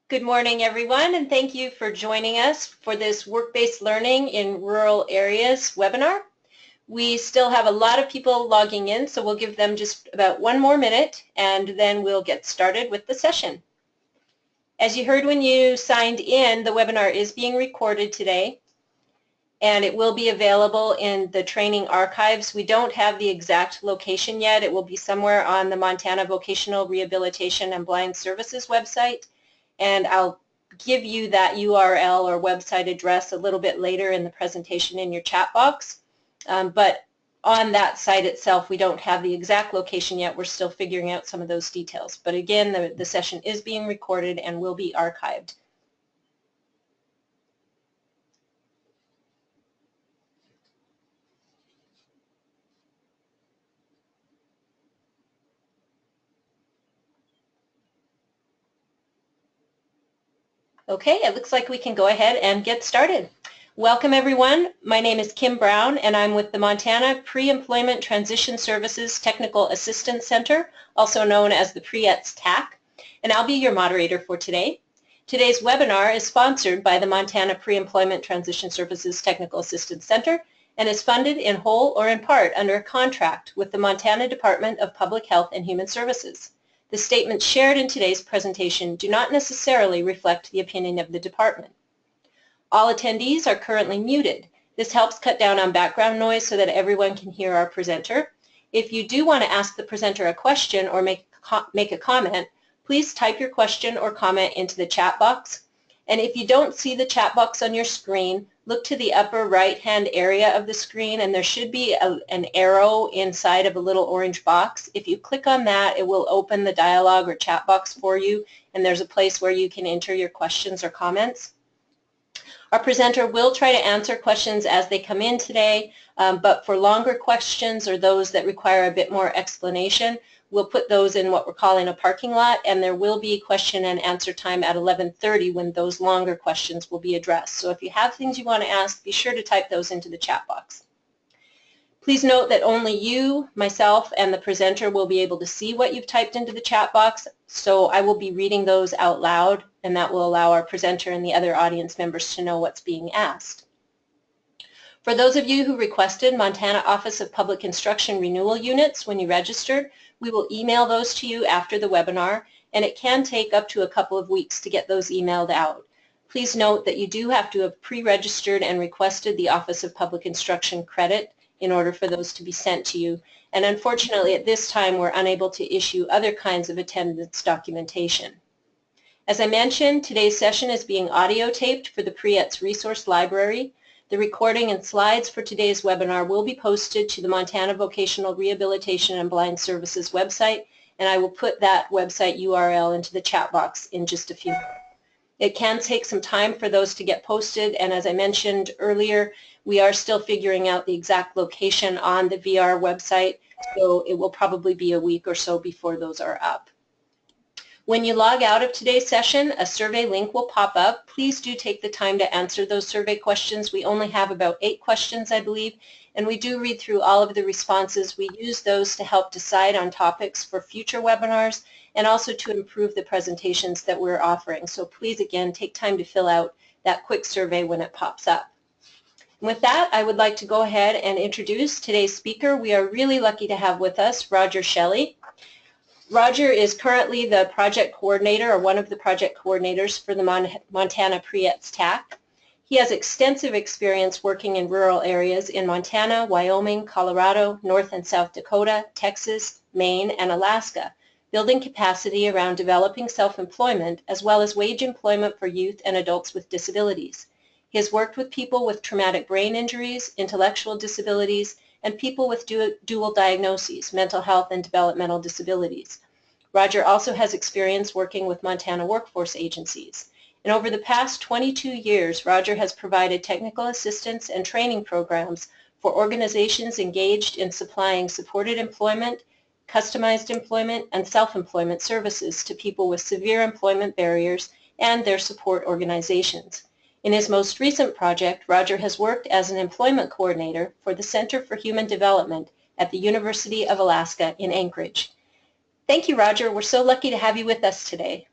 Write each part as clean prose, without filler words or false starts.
Good morning, everyone, and thank you for joining us for this Work-Based Learning in Rural Areas webinar. We still have a lot of people logging in, so we'll give them just about one more minute, and then we'll get started with the session. As you heard when you signed in, the webinar is being recorded today, and it will be available in the training archives. We don't have the exact location yet. It will be somewhere on the Montana Vocational Rehabilitation and Blind Services website, and I'll give you that URL or website address a little bit later in the presentation in your chat box. But on that site itself, we don't have the exact location yet. We're still figuring out some of those details. But again, the session is being recorded and will be archived. Okay, it looks like we can go ahead and get started. Welcome, everyone. My name is Kim Brown, and I'm with the Montana Pre-Employment Transition Services Technical Assistance Center, also known as the PREETS TAC, and I'll be your moderator for today. Today's webinar is sponsored by the Montana Pre-Employment Transition Services Technical Assistance Center and is funded in whole or in part under a contract with the Montana Department of Public Health and Human Services. The statements shared in today's presentation do not necessarily reflect the opinion of the department. All attendees are currently muted. This helps cut down on background noise so that everyone can hear our presenter. If you do want to ask the presenter a question or make a comment, please type your question or comment into the chat box. And if you don't see the chat box on your screen, look to the upper right-hand area of the screen, and there should be an arrow inside of a little orange box. If you click on that, it will open the dialog or chat box for you, and there's a place where you can enter your questions or comments. Our presenter will try to answer questions as they come in today, but for longer questions or those that require a bit more explanation, we'll put those in what we're calling a parking lot, and there will be question and answer time at 11:30 when those longer questions will be addressed. So if you have things you want to ask, be sure to type those into the chat box. Please note that only you, myself, and the presenter will be able to see what you've typed into the chat box, so I will be reading those out loud, and that will allow our presenter and the other audience members to know what's being asked. For those of you who requested Montana Office of Public Instruction renewal units when you registered, we will email those to you after the webinar, and it can take up to a couple of weeks to get those emailed out. Please note that you do have to have pre-registered and requested the Office of Public Instruction credit in order for those to be sent to you. And unfortunately, at this time, we're unable to issue other kinds of attendance documentation. As I mentioned, today's session is being audio taped for the PREETS Resource Library. The recording and slides for today's webinar will be posted to the Montana Vocational Rehabilitation and Blind Services website, and I will put that website URL into the chat box in just a few minutes. It can take some time for those to get posted, and as I mentioned earlier, we are still figuring out the exact location on the VR website, so it will probably be a week or so before those are up. When you log out of today's session, a survey link will pop up. Please do take the time to answer those survey questions. We only have about 8 questions, I believe, and we do read through all of the responses. We use those to help decide on topics for future webinars and also to improve the presentations that we're offering. So please, again, take time to fill out that quick survey when it pops up. And with that, I would like to go ahead and introduce today's speaker. We are really lucky to have with us Roger Shelley. Roger is currently the project coordinator, or one of the project coordinators for the Montana PREETS TAC. He has extensive experience working in rural areas in Montana, Wyoming, Colorado, North and South Dakota, Texas, Maine, and Alaska, building capacity around developing self-employment as well as wage employment for youth and adults with disabilities. He has worked with people with traumatic brain injuries, intellectual disabilities, and people with dual diagnoses, mental health and developmental disabilities. Roger also has experience working with Montana workforce agencies. And over the past 22 years, Roger has provided technical assistance and training programs for organizations engaged in supplying supported employment, customized employment, and self-employment services to people with severe employment barriers and their support organizations. In his most recent project, Roger has worked as an employment coordinator for the Center for Human Development at the University of Alaska in Anchorage. Thank you, Roger. We're so lucky to have you with us today.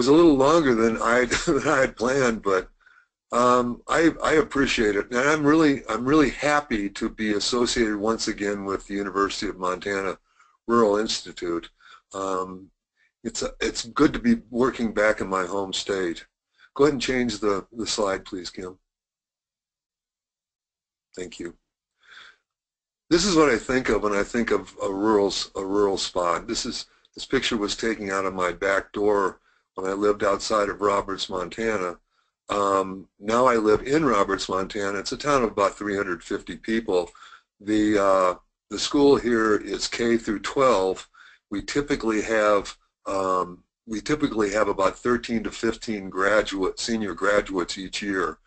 was a little longer than I had planned, but I appreciate it, and I'm really happy to be associated once again with the University of Montana Rural Institute. It's good to be working back in my home state. Go ahead and change the slide, please, Kim. Thank you. This is what I think of when I think of a rural spot. This picture was taken out of my back door when I lived outside of Roberts, Montana. Now I live in Roberts, Montana. It's a town of about 350 people. The school here is K through 12. We typically have about 13 to 15 senior graduates each year.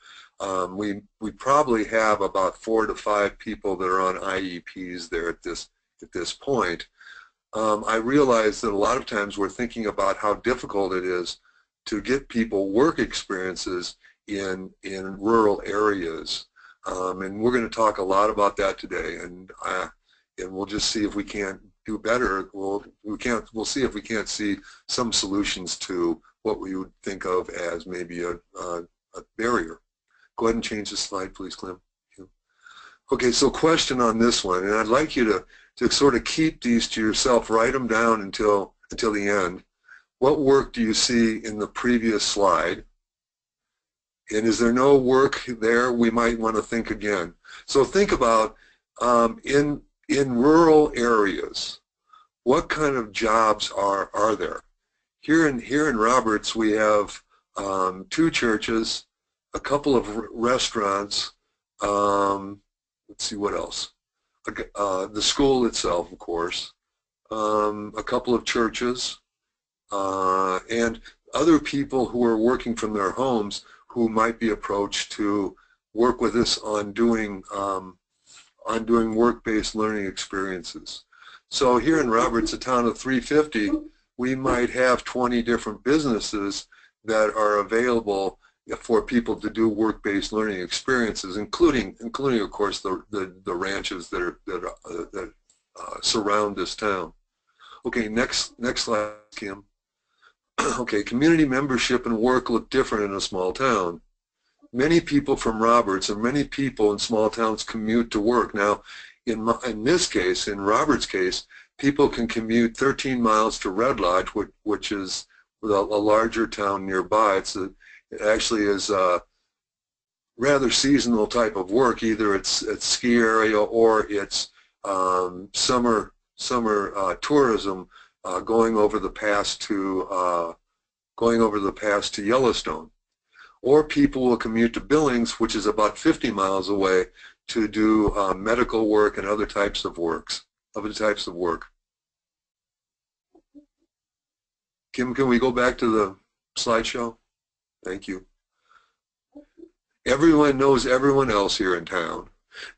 We probably have about 4 to 5 people that are on IEPs there at this point. I realize that a lot of times we're thinking about how difficult it is to get people work experiences in rural areas, and we're going to talk a lot about that today, and we'll just see if we can't do better. We'll see if we can't see some solutions to what we would think of as maybe a barrier. Go ahead and change the slide, please, Clem. Okay, so question on this one, and I'd like you to sort of keep these to yourself, write them down until the end. What work do you see in the previous slide? And is there no work there? We might want to think again. So think about in rural areas, what kind of jobs are there? Here in Roberts, we have 2 churches, a couple of restaurants. Let's see what else. The school itself, of course, a couple of churches, and other people who are working from their homes who might be approached to work with us on doing work-based learning experiences. So here in Roberts, a town of 350, we might have 20 different businesses that are available for people to do work-based learning experiences, including of course the ranches that surround this town. Okay, next slide, Kim. Okay, community membership and work look different in a small town. Many people from Roberts and many people in small towns commute to work. Now, in this case, in Roberts' case, people can commute 13 miles to Red Lodge, which is a larger town nearby. It actually is a rather seasonal type of work. Either it's ski area or it's summer tourism, going over the pass to Yellowstone. Or people will commute to Billings, which is about 50 miles away, to do medical work and other types of work. Kim, can we go back to the slideshow? Thank you. Everyone knows everyone else here in town,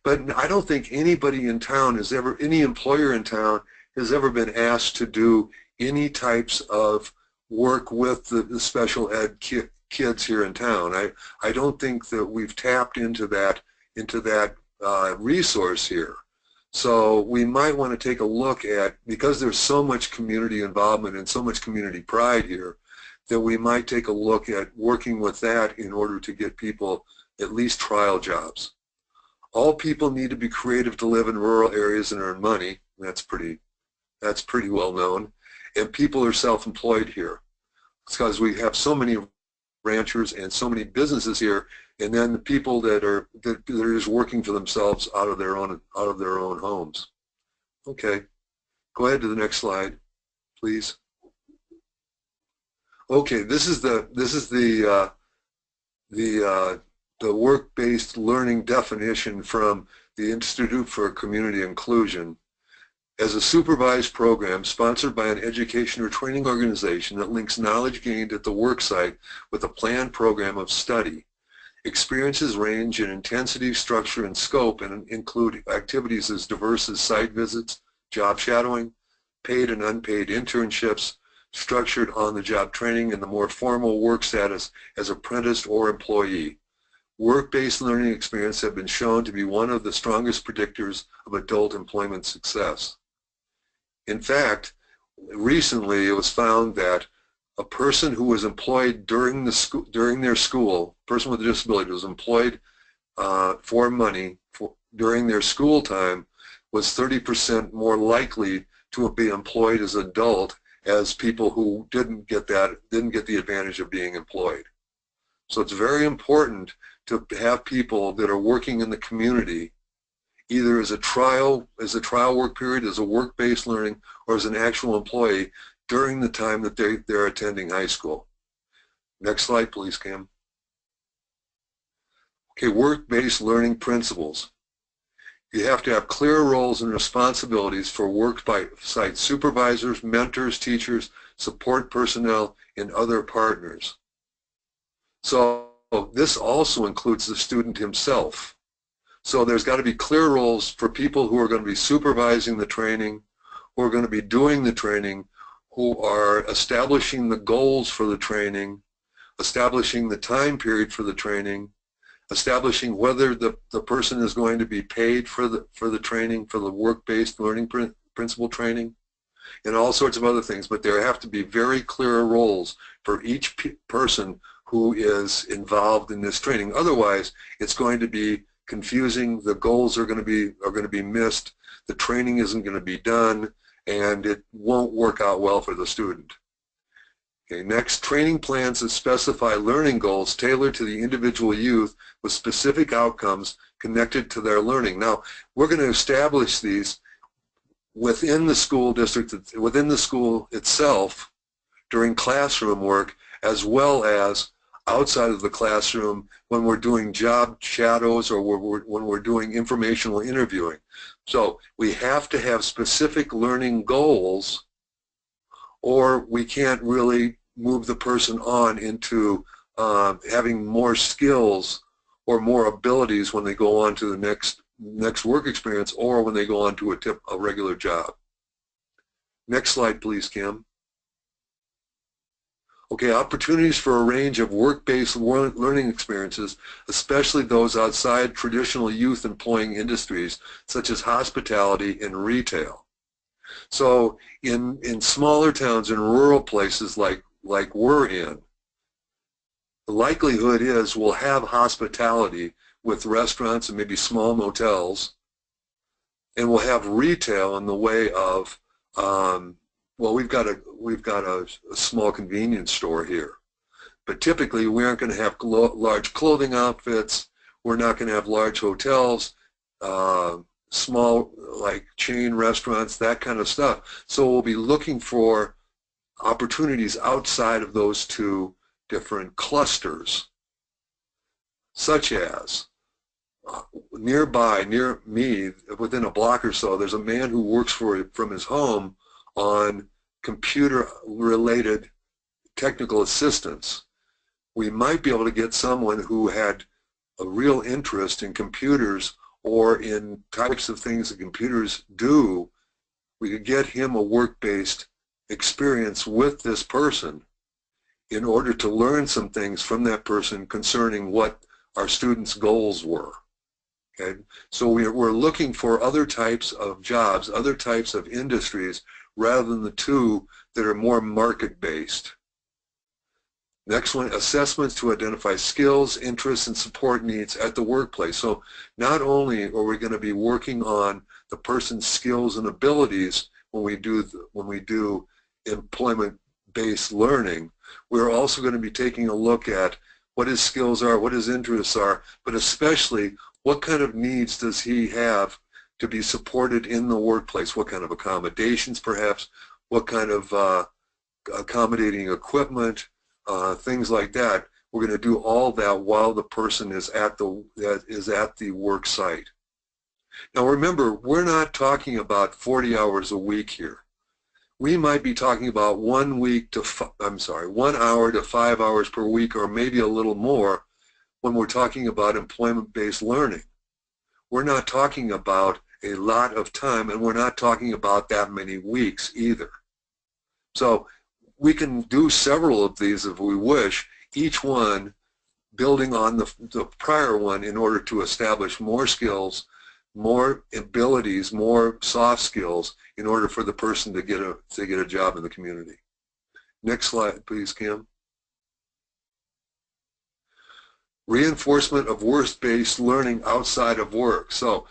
but I don't think anybody in town any employer in town has ever been asked to do any types of work with the special ed kids here in town. I don't think that we've tapped into that resource here. So we might want to take a look at, because there's so much community involvement and so much community pride here, that we might take a look at working with that in order to get people at least trial jobs. All people need to be creative to live in rural areas and earn money. That's pretty well known. And people are self-employed here. It's because we have so many ranchers and so many businesses here, and then the people that are just working for themselves out of their own homes. Okay, go ahead to the next slide, please. Okay, this is the work-based learning definition from the Institute for Community Inclusion. As a supervised program sponsored by an education or training organization that links knowledge gained at the work site with a planned program of study. Experiences range in intensity, structure, and scope and include activities as diverse as site visits, job shadowing, paid and unpaid internships, structured on-the-job training, and the more formal work status as apprentice or employee. Work-based learning experience have been shown to be one of the strongest predictors of adult employment success. In fact, recently it was found that a person who was employed during their school, person with a disability was employed for money during their school time, was 30% more likely to be employed as an adult as people who didn't get the advantage of being employed. So it's very important to have people that are working in the community, either as a trial work period, as a work-based learning, or as an actual employee during the time that they're attending high school. Next slide, please, Kim. Okay, work-based learning principles. You have to have clear roles and responsibilities for work-site supervisors, mentors, teachers, support personnel, and other partners. So this also includes the student himself. So there's got to be clear roles for people who are going to be supervising the training, who are going to be doing the training, who are establishing the goals for the training, establishing the time period for the training, establishing whether the person is going to be paid for the training, for the work-based learning principle training, and all sorts of other things. But there have to be very clear roles for each person who is involved in this training. Otherwise, it's going to be confusing. The goals are going to be missed. The training isn't going to be done, and it won't work out well for the student. Okay, next, training plans that specify learning goals tailored to the individual youth with specific outcomes connected to their learning. Now, we're going to establish these within the school district, within the school itself, during classroom work, as well as outside of the classroom when we're doing job shadows or when we're doing informational interviewing. So we have to have specific learning goals, or we can't really move the person on into having more skills or more abilities when they go on to the next work experience, or when they go on to a regular job. Next slide, please, Kim. Okay, opportunities for a range of work-based learning experiences, especially those outside traditional youth employing industries such as hospitality and retail. So in smaller towns and rural places like we're in, the likelihood is we'll have hospitality with restaurants and maybe small motels, and we'll have retail in the way of well, we've got a small convenience store here, but typically we aren't going to have large clothing outfits. We're not going to have large hotels, small like chain restaurants, that kind of stuff. So we'll be looking for opportunities outside of those two different clusters, such as near me, within a block or so, there's a man who works from his home on computer-related technical assistance. We might be able to get someone who had a real interest in computers or in types of things that computers do. We could get him a work-based experience with this person in order to learn some things from that person concerning what our students' goals were. Okay? So we're looking for other types of jobs, other types of industries, rather than the two that are more market-based. Next one, assessments to identify skills, interests, and support needs at the workplace. So not only are we going to be working on the person's skills and abilities when we do employment-based learning, we're also going to be taking a look at what his skills are, what his interests are, but especially what kind of needs does he have to be supported in the workplace, what kind of accommodations perhaps, what kind of accommodating equipment, things like that. We're going to do all that while the person is at the work site. Now remember, we're not talking about 40 hours a week here. We might be talking about 1 hour to 5 hours per week, or maybe a little more when we're talking about employment-based learning. We're not talking about a lot of time, and we're not talking about that many weeks either. So we can do several of these if we wish, each one building on the prior one in order to establish more skills, more abilities, more soft skills in order for the person to get a job in the community. Next slide, please, Kim. Reinforcement of work-based learning outside of work. So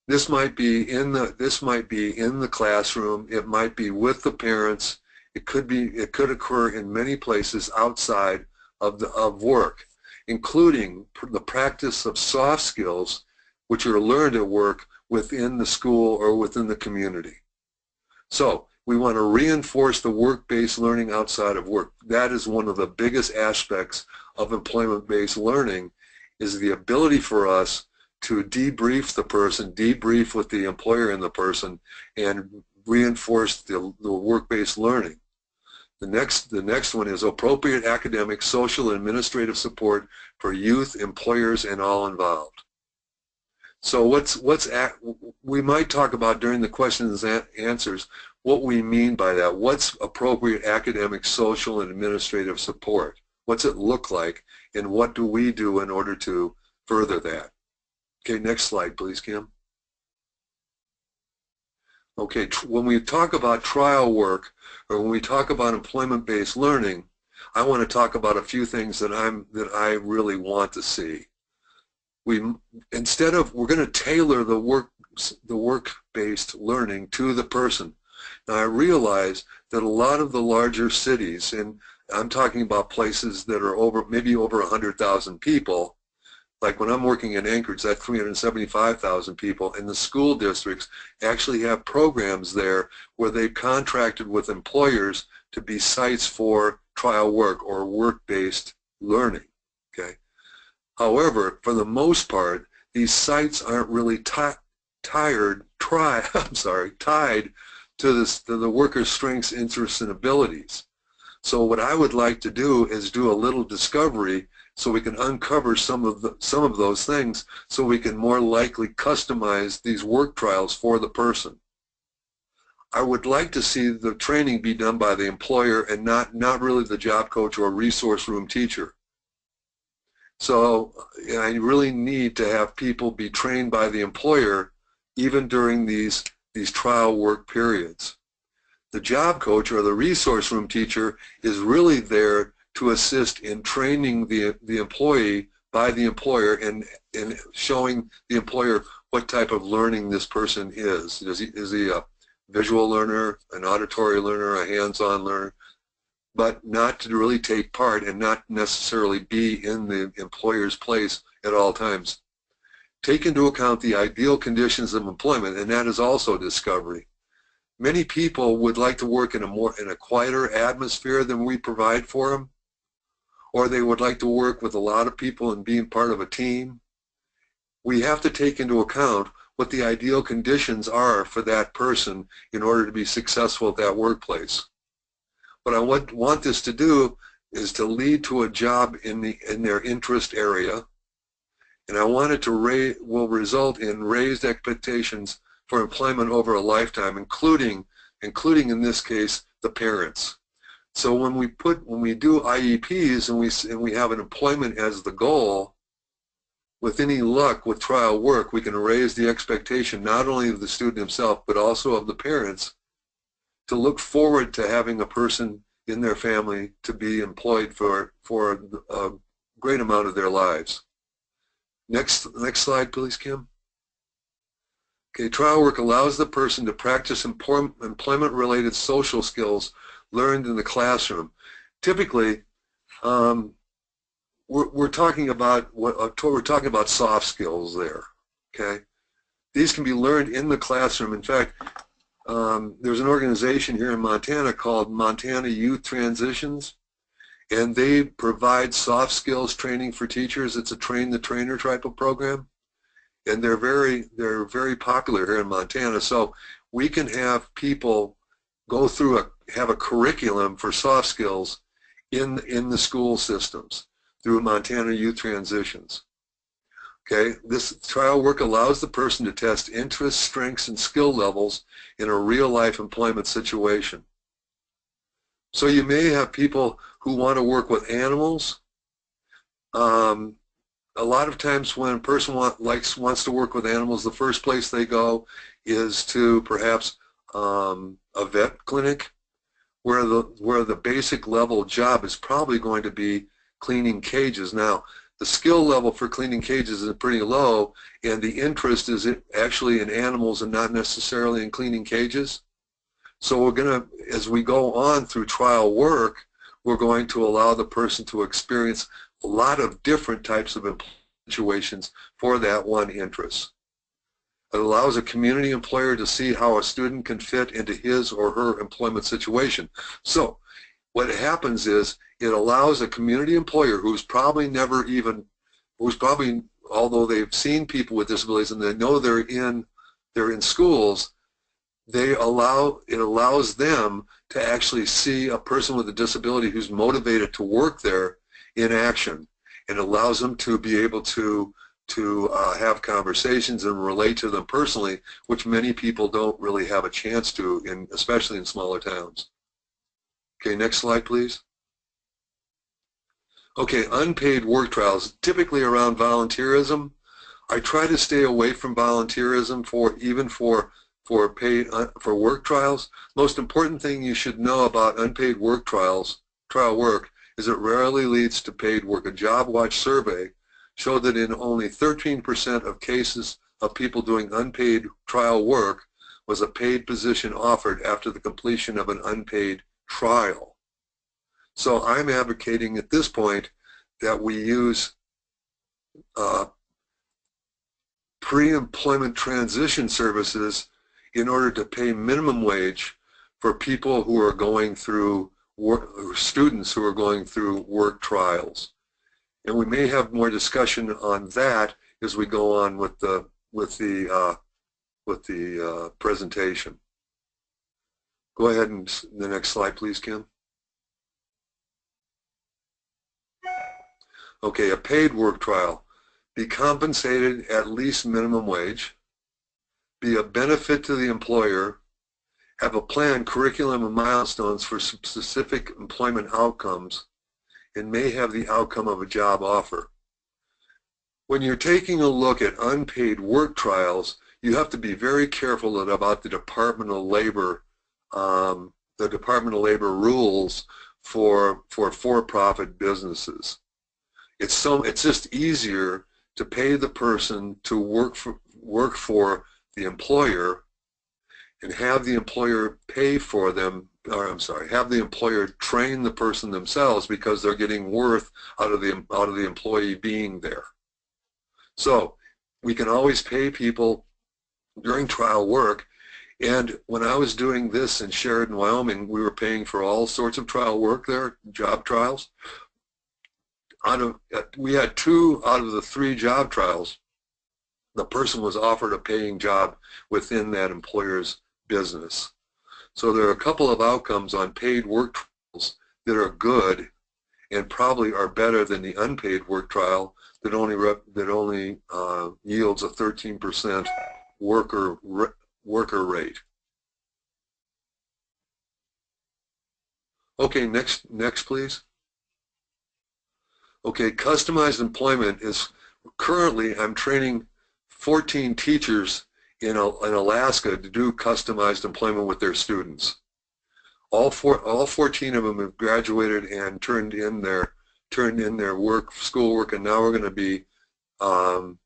this might be in the classroom. It might be with the parents. It could occur in many places outside of work, including the practice of soft skills, which are learned at work within the school or within the community. So we want to reinforce the work-based learning outside of work. That is one of the biggest aspects of employment-based learning, is the ability for us to debrief the person, debrief with the employer and the person, and reinforce the work-based learning. The next one is appropriate academic, social, and administrative support for youth, employers, and all involved. So we might talk about during the questions and answers what we mean by that. What's appropriate academic, social, and administrative support? What's it look like, and what do we do in order to further that? Okay, next slide, please, Kim. Okay, when we talk about trial work, or when we talk about employment-based learning, I want to talk about a few things that I really want to see. We're going to tailor the work-based learning to the person. Now, I realize that a lot of the larger cities, and I'm talking about places that are maybe over 100,000 people, like when I'm working in Anchorage, that's 375,000 people, and the school districts actually have programs there where they've contracted with employers to be sites for trial work or work-based learning. Okay. However, for the most part, these sites aren't really tied to the worker's strengths, interests, and abilities. So what I would like to do is do a little discovery so we can uncover some of those things, so we can more likely customize these work trials for the person. I would like to see the training be done by the employer and not really the job coach or resource room teacher. So I really need to have people be trained by the employer even during these trial work periods. The job coach or the resource room teacher is really there to assist in training the employee by the employer and showing the employer what type of learning this person is. Is he a visual learner, an auditory learner, a hands-on learner? But not to really take part and not necessarily be in the employer's place at all times. Take into account the ideal conditions of employment, and that is also discovery. Many people would like to work in a quieter atmosphere than we provide for them, or they would like to work with a lot of people and being part of a team. We have to take into account what the ideal conditions are for that person in order to be successful at that workplace. What I want this to do is to lead to a job in their interest area, and I want it to will result in raised expectations for employment over a lifetime, including in this case the parents. So when we do IEPs and we have an employment as the goal, with any luck with trial work, we can raise the expectation not only of the student himself but also of the parents to look forward to having a person in their family to be employed for a great amount of their lives. Next slide, please, Kim. Okay, trial work allows the person to practice employment-related social skills learned in the classroom. Typically, we're talking about soft skills there. Okay, these can be learned in the classroom. In fact, there's an organization here in Montana called Montana Youth Transitions, and they provide soft skills training for teachers. It's a train the trainer type of program, and they're very popular here in Montana. So we can have people go through have a curriculum for soft skills in the school systems through Montana Youth Transitions. Okay, this trial work allows the person to test interests, strengths, and skill levels in a real-life employment situation. So you may have people who want to work with animals. A lot of times when a person wants to work with animals, the first place they go is to perhaps a vet clinic, where the basic level job is probably going to be cleaning cages. Now, the skill level for cleaning cages is pretty low, and the interest is actually in animals and not necessarily in cleaning cages. So we're going to, as we go on through trial work, we're going to allow the person to experience a lot of different types of situations for that one interest. It allows a community employer to see how a student can fit into his or her employment situation. So what happens is it allows a community employer who's probably although they've seen people with disabilities and they know they're in schools, it allows them to actually see a person with a disability who's motivated to work there in action, and allows them to be able to have conversations and relate to them personally, which many people don't really have a chance to, especially in smaller towns. Okay, next slide, please. Okay, unpaid work trials, typically around volunteerism. I try to stay away from volunteerism for work trials. Most important thing you should know about unpaid work trial work, is it rarely leads to paid work. A Job Watch survey showed that in only 13% of cases of people doing unpaid trial work was a paid position offered after the completion of an unpaid trial. So I'm advocating at this point that we use pre-employment transition services in order to pay minimum wage for people who are going through students who are going through work trials. And we may have more discussion on that as we go on with the presentation. Go ahead and the next slide, please, Kim. Okay, a paid work trial. Be compensated at least minimum wage. Be a benefit to the employer. Have a plan, curriculum, and milestones for specific employment outcomes, and may have the outcome of a job offer. When you're taking a look at unpaid work trials, you have to be very careful about the Department of Labor rules for for-profit businesses. It's just easier to pay the person to work for the employer and have the employer pay for them, or I'm sorry, have the employer train the person themselves, because they're getting worth out of the employee being there. So we can always pay people during trial work. And when I was doing this in Sheridan, Wyoming, we were paying for all sorts of trial work there, job trials. We had 2 out of the 3 job trials. The person was offered a paying job within that employer's business. So there are a couple of outcomes on paid work trials that are good and probably are better than the unpaid work trial that only yields a 13% worker rate. Okay, next please. Okay, customized employment is currently, I'm training 14 teachers in Alaska to do customized employment with their students. All 14 of them have graduated and turned in their schoolwork, and now we're going to be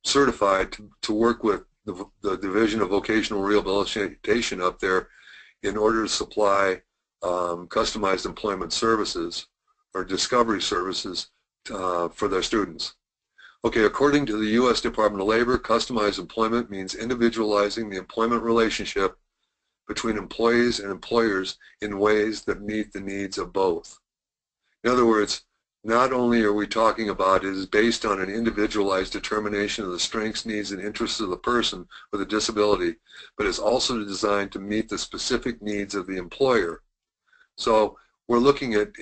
certified to work with the Division of Vocational Rehabilitation up there in order to supply customized employment services or discovery services for their students. Okay, according to the U.S. Department of Labor, customized employment means individualizing the employment relationship between employees and employers in ways that meet the needs of both. In other words, not only are we talking about it is based on an individualized determination of the strengths, needs, and interests of the person with a disability, but it's also designed to meet the specific needs of the employer. So we're looking at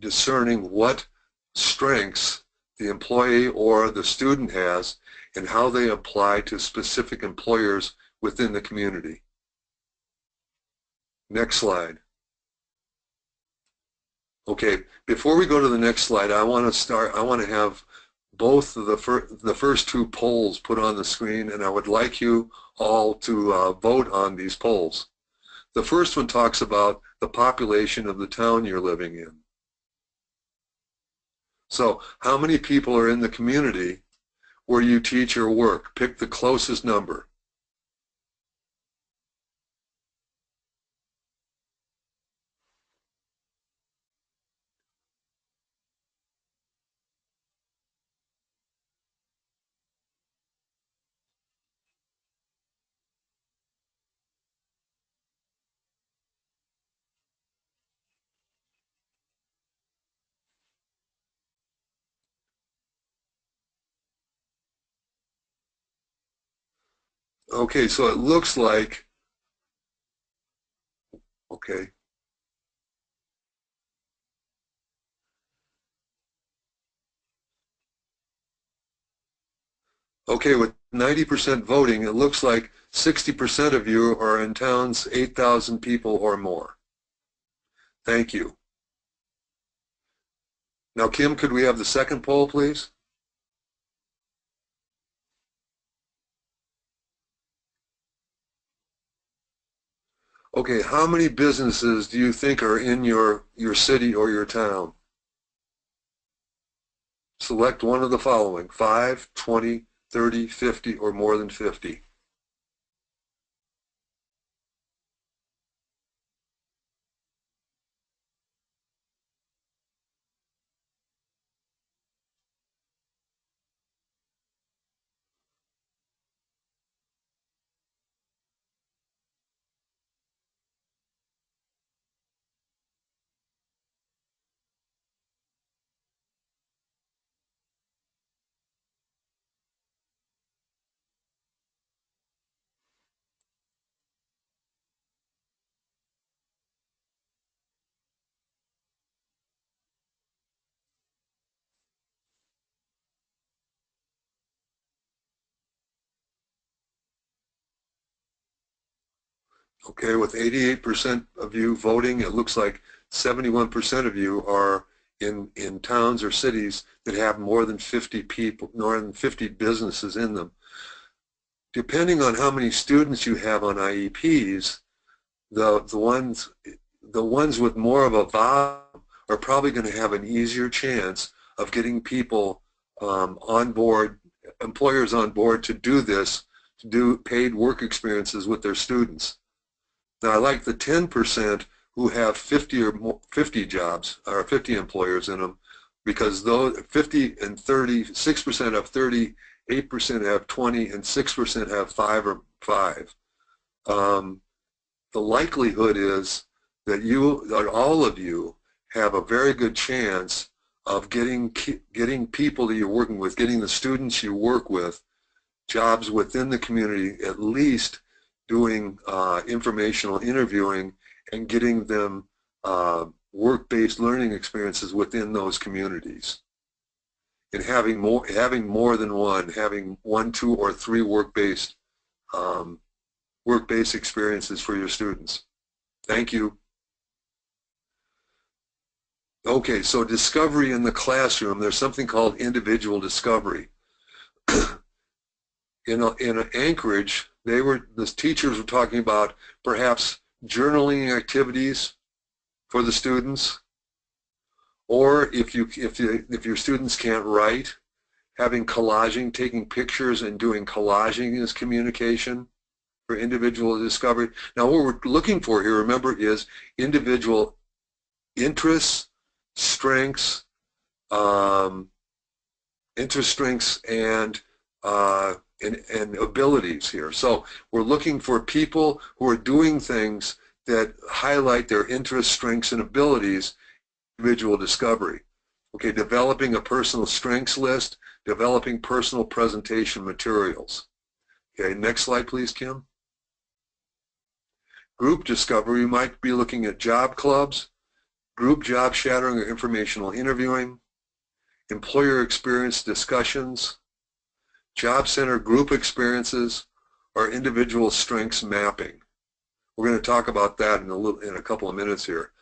discerning what strengths the employee or the student has and how they apply to specific employers within the community. Next slide. Okay, before we go to the next slide, I want to have both of the first 2 polls put on the screen, and I would like you all to vote on these polls. The first one talks about the population of the town you're living in. So how many people are in the community where you teach or work? Pick the closest number. Okay, so it looks like, okay, okay, with 90% voting, it looks like 60% of you are in towns 8,000 people or more. Thank you. Now, Kim, could we have the second poll, please? Okay, how many businesses do you think are in your city or your town? Select one of the following: 5, 20, 30, 50, or more than 50. Okay, with 88% of you voting, it looks like 71% of you are in towns or cities that have more than 50 people, more than 50 businesses in them. Depending on how many students you have on IEPs, the ones with more of a volume are probably going to have an easier chance of getting people on board, employers on board to do this, to do paid work experiences with their students. Now, I like the 10% who have 50 or more, 50 jobs or 50 employers in them, because those 50 and 30, 6% have 30, 8% have 20, and 6% have 5 or 5. The likelihood is that all of you have a very good chance of getting people that you're working with, getting the students you work with, jobs within the community, at least doing informational interviewing and getting them work-based learning experiences within those communities. And having more than one, having 1, 2, or 3 work-based experiences for your students. Thank you. Okay, so discovery in the classroom, there's something called individual discovery. In Anchorage, the teachers were talking about perhaps journaling activities for the students, or if your students can't write, having collaging, taking pictures and doing collaging as communication for individual discovery. Now, what we're looking for here, remember, is individual interests, strengths, and abilities here. So we're looking for people who are doing things that highlight their interests, strengths, and abilities, individual discovery. Okay, developing a personal strengths list, developing personal presentation materials. Okay, next slide, please, Kim. Group discovery, you might be looking at job clubs, group job shadowing or informational interviewing, employer experience discussions, job center group experiences, or individual strengths mapping. We're going to talk about that in a couple of minutes here.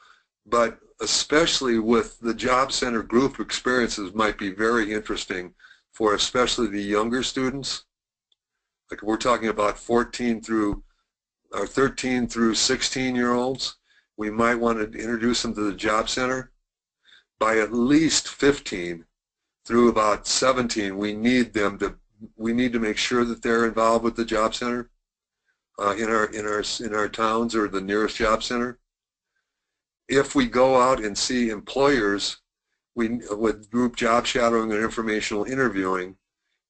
But especially with the job center group experiences might be very interesting for especially the younger students. Like we're talking about 14 through our 13 through 16-year-olds, we might want to introduce them to the job center. By at least 15 through about 17, we need to make sure that they're involved with the job center in our towns or the nearest job center. If we go out and see employers with group job shadowing and informational interviewing,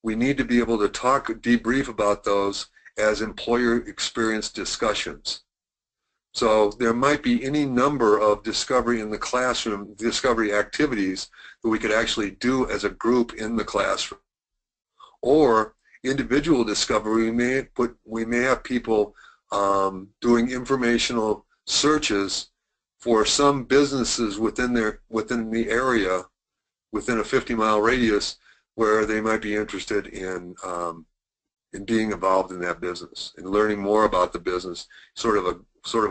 we need to be able to debrief about those as employer experience discussions. So there might be any number of discovery in the classroom, discovery activities that we could actually do as a group in the classroom. Or individual discovery, we may have people doing informational searches for some businesses within the area, within a 50-mile radius, where they might be interested in being involved in that business and learning more about the business, sort of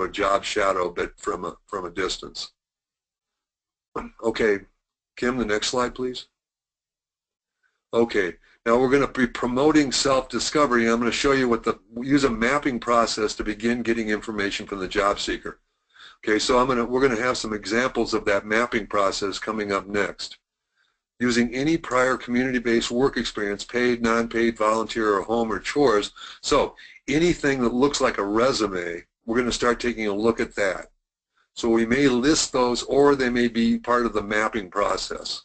a job shadow, but from a distance. Okay, Kim, the next slide, please. Okay, now we're going to be promoting self-discovery. I'm going to show you use a mapping process to begin getting information from the job seeker. Okay, so we're going to have some examples of that mapping process coming up next. Using any prior community-based work experience, paid, non-paid, volunteer, or home or chores. So anything that looks like a resume, we're going to start taking a look at that. So we may list those, or they may be part of the mapping process.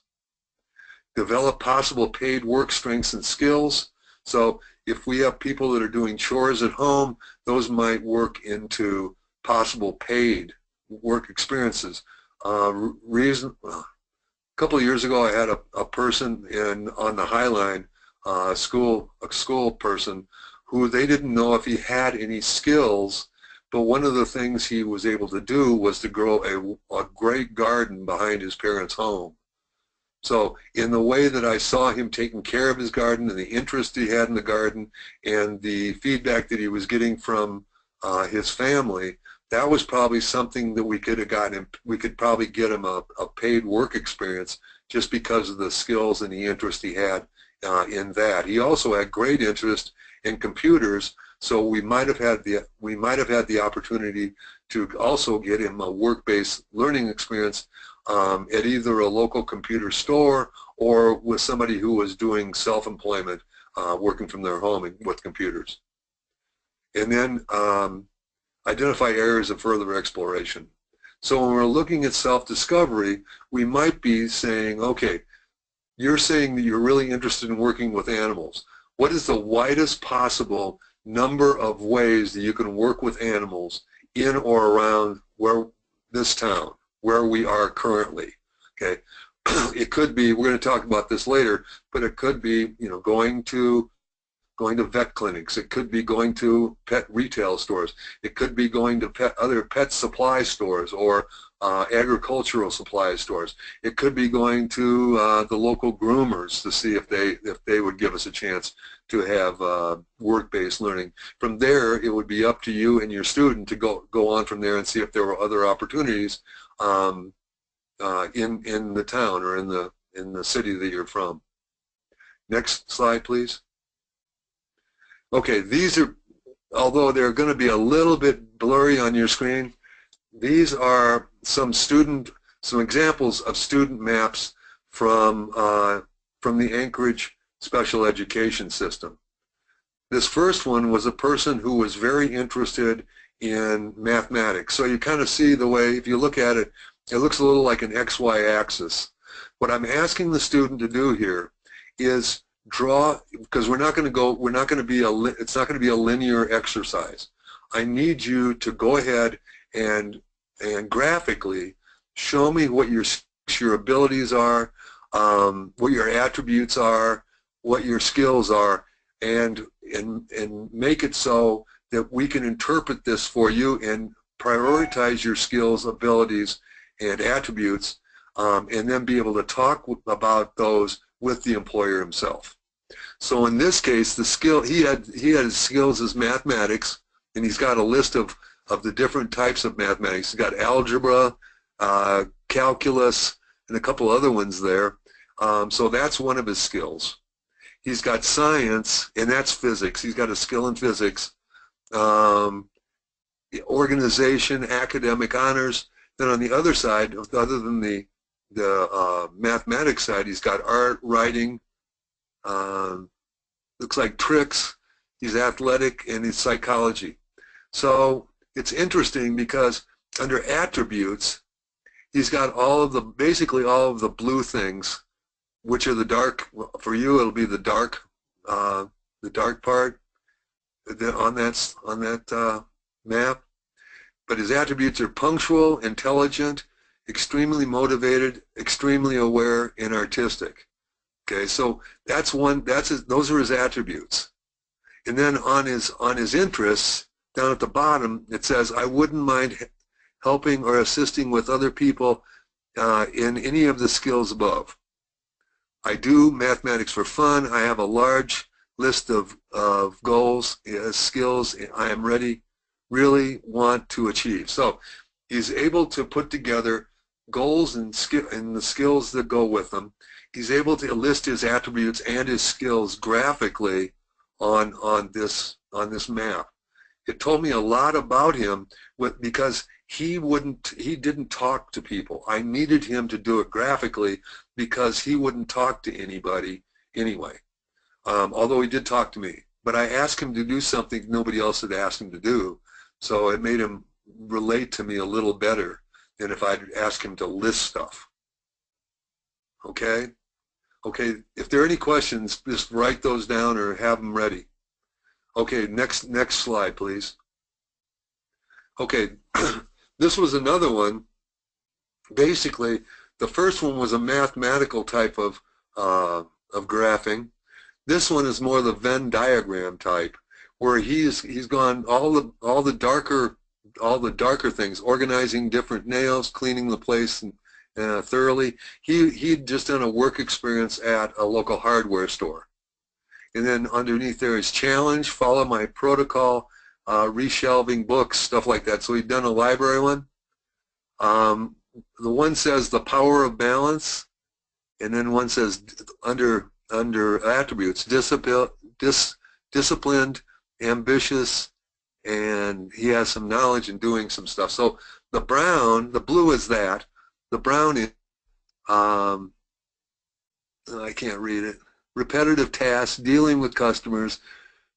Develop possible paid work strengths and skills. So if we have people that are doing chores at home, those might work into possible paid work experiences. A couple of years ago, I had a person on the High Line, a school person, who they didn't know if he had any skills, but one of the things he was able to do was to grow a great garden behind his parents' home. So in the way that I saw him taking care of his garden and the interest he had in the garden and the feedback that he was getting from his family, that was probably something that we could have gotten him. We could probably get him a paid work experience just because of the skills and the interest he had in that. He also had great interest in computers, so we might have had the opportunity to also get him a work-based learning experience at either a local computer store or with somebody who was doing self-employment, working from their home with computers. And then identify areas of further exploration. So when we're looking at self-discovery, we might be saying, okay, you're saying that you're really interested in working with animals. What is the widest possible number of ways that you can work with animals in or around this town, where we are currently? Okay, it could be, we're going to talk about this later, but it could be, going to vet clinics. It could be going to pet retail stores. It could be going to other pet supply stores or agricultural supply stores. It could be going to the local groomers to see if they would give us a chance to have work-based learning. From there, it would be up to you and your student to go on from there and see if there were other opportunities in the town or in the city that you're from. Next slide, please. Okay, these are, although they're going to be a little bit blurry on your screen, these are some examples of student maps from the Anchorage Special Education System. This first one was a person who was very interested in mathematics. So you kind of see the way, if you look at it, it looks a little like an XY axis. What I'm asking the student to do here is draw, because it's not going to be a linear exercise. I need you to go ahead and graphically show me what your abilities are, what your attributes are, what your skills are, and make it so that we can interpret this for you and prioritize your skills, abilities, and attributes, and then be able to talk about those with the employer himself. So in this case, the skill he had his skills as mathematics, and he's got a list of the different types of mathematics. He's got algebra, calculus, and a couple other ones there. So that's one of his skills. He's got science, and that's physics. He's got a skill in physics. organization, academic honors. Then on the other side, other than the mathematics side, he's got art, writing, looks like tricks, he's athletic, and he's psychology. So it's interesting because under attributes, he's got basically all of the blue things, which are the dark. For you, it'll be the dark part on that map. But his attributes are punctual, intelligent, extremely motivated, extremely aware, and artistic. Okay, so those are his attributes. And then on his interests, down at the bottom, it says, I wouldn't mind helping or assisting with other people in any of the skills above. I do mathematics for fun. I have a large list of goals, skills I am really want to achieve. So he's able to put together goals and the skills that go with them. He's able to list his attributes and his skills graphically on this map. It told me a lot about him because he didn't talk to people. I needed him to do it graphically because he wouldn't talk to anybody anyway, although he did talk to me. But I asked him to do something nobody else had asked him to do, so it made him relate to me a little better than if I'd asked him to list stuff. Okay? Okay, if there are any questions, just write those down or have them ready. Okay, next slide, please. Okay, this was another one. Basically, the first one was a mathematical type of graphing. This one is more the Venn diagram type, where he's gone all the darker things, organizing different nails, cleaning the place thoroughly. He'd just done a work experience at a local hardware store. And then underneath there is challenge, follow my protocol, reshelving books, stuff like that. So he'd done a library one. The one says the power of balance, and then one says under attributes, disciplined, ambitious, and he has some knowledge in doing some stuff. So the blue is that. The brown is, I can't read it. Repetitive tasks, dealing with customers,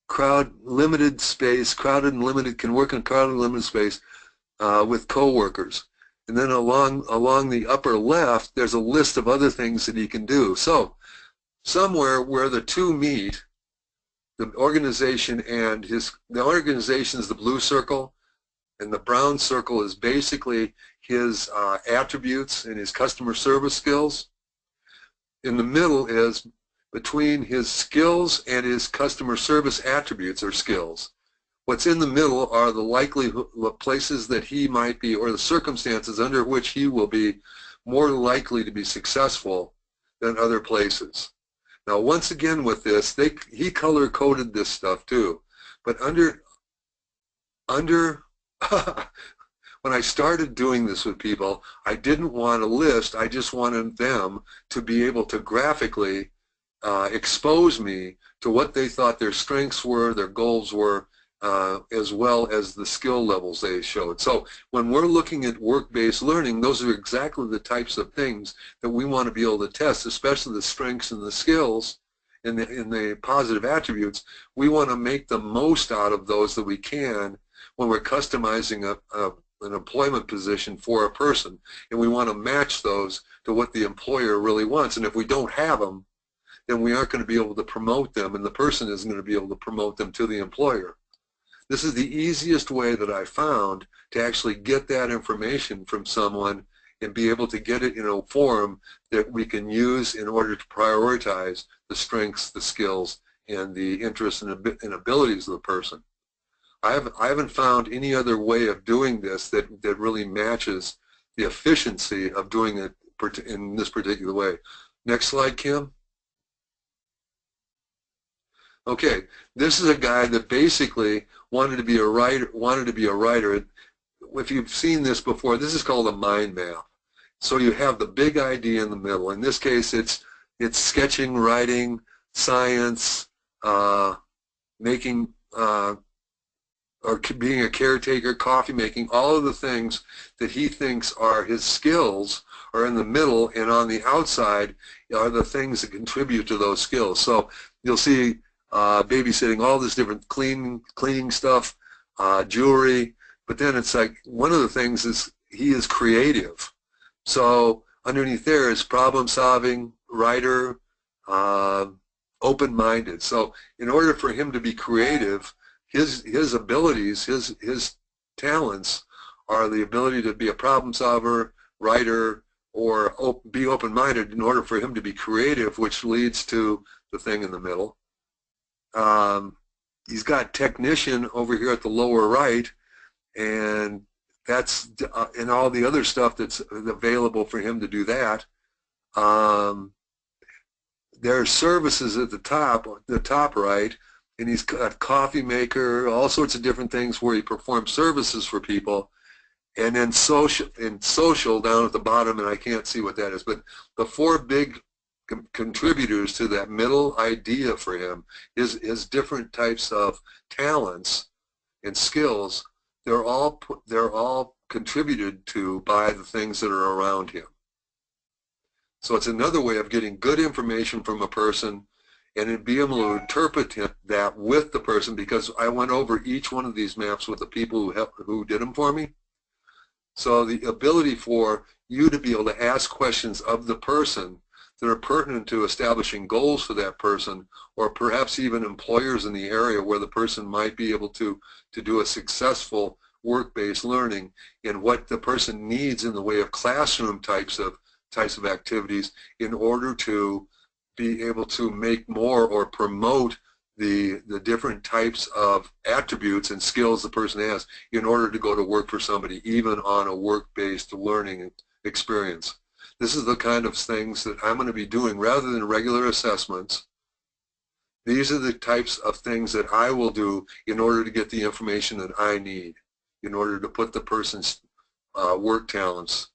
crowded and limited can work in crowded and limited space with coworkers. And then along the upper left, there's a list of other things that he can do. So somewhere where the two meet, the organization the organization is the blue circle, and the brown circle is basically his attributes and his customer service skills. In the middle is between his skills and his customer service attributes or skills. What's in the middle are the likely places that he might be, or the circumstances under which he will be more likely to be successful than other places. Now, once again with this, he color-coded this stuff too. But when I started doing this with people, I didn't want a list. I just wanted them to be able to graphically expose me to what they thought their strengths were, their goals were, as well as the skill levels they showed. So when we're looking at work-based learning, those are exactly the types of things that we want to be able to test, especially the strengths and the skills and the positive attributes. We want to make the most out of those that we can when we're customizing an employment position for a person, and we want to match those to what the employer really wants. And if we don't have them, then we aren't going to be able to promote them, and the person isn't going to be able to promote them to the employer. This is the easiest way that I found to actually get that information from someone and be able to get it in a form that we can use in order to prioritize the strengths, the skills, and the interests and abilities of the person. I haven't found any other way of doing this that really matches the efficiency of doing it in this particular way. Next slide, Kim. Okay, this is a guy that basically wanted to be a writer. If you've seen this before, this is called a mind map. So you have the big idea in the middle. In this case, it's sketching, writing, science, making or being a caretaker, coffee making, all of the things that he thinks are his skills are in the middle, and on the outside are the things that contribute to those skills. So you'll see babysitting, all this different cleaning stuff, jewelry, but then it's like one of the things is he is creative. So underneath there is problem solving, writer, open-minded. So in order for him to be creative, his abilities, his talents are the ability to be a problem solver, writer, or be open-minded in order for him to be creative, which leads to the thing in the middle. He's got technician over here at the lower right, and that's and all the other stuff that's available for him to do that. There's services at the top right, and he's got coffee maker, all sorts of different things where he performs services for people. And then social down at the bottom, and I can't see what that is, but the four big contributors to that middle idea for him is different types of talents and skills. They're all contributed to by the things that are around him. So it's another way of getting good information from a person and then be able to interpret that with the person, because I went over each one of these maps with the people who did them for me. So the ability for you to be able to ask questions of the person that are pertinent to establishing goals for that person, or perhaps even employers in the area where the person might be able to do a successful work-based learning, and what the person needs in the way of classroom types of activities in order to be able to make more or promote the different types of attributes and skills the person has in order to go to work for somebody, even on a work-based learning experience. This is the kind of things that I'm going to be doing rather than regular assessments. These are the types of things that I will do in order to get the information that I need, in order to put the person's work talents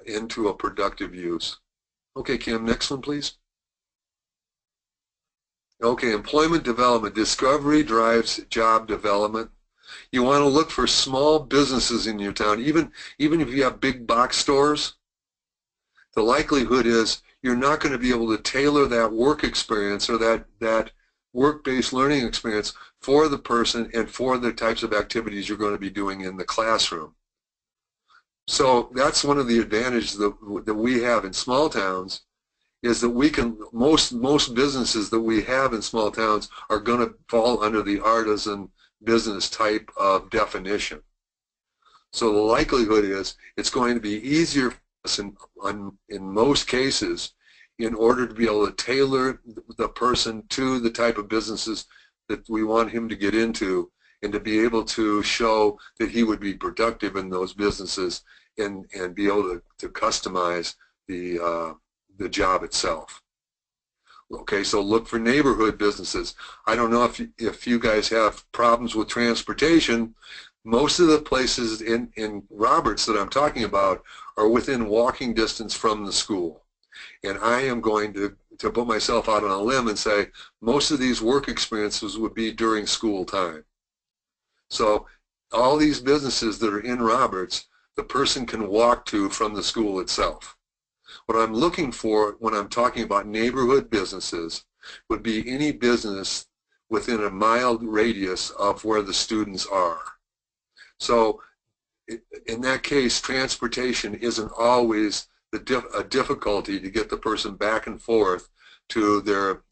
into a productive use. Okay, Kim, next one, please. Okay, employment development. Discovery drives job development. You want to look for small businesses in your town. Even if you have big box stores, the likelihood is you're not going to be able to tailor that work experience or that work-based learning experience for the person and for the types of activities you're going to be doing in the classroom. So that's one of the advantages that we have in small towns, is that we can, most businesses that we have in small towns are going to fall under the artisan business type of definition. So the likelihood is it's going to be easier for us in most cases in order to be able to tailor the person to the type of businesses that we want him to get into, and to be able to show that he would be productive in those businesses and be able to customize the job itself. Okay, so look for neighborhood businesses. I don't know if you guys have problems with transportation. Most of the places in Roberts that I'm talking about are within walking distance from the school. And I am going to put myself out on a limb and say most of these work experiences would be during school time. So all these businesses that are in Roberts, the person can walk to from the school itself. What I'm looking for when I'm talking about neighborhood businesses would be any business within a mile radius of where the students are. So in that case, transportation isn't always a difficulty to get the person back and forth to their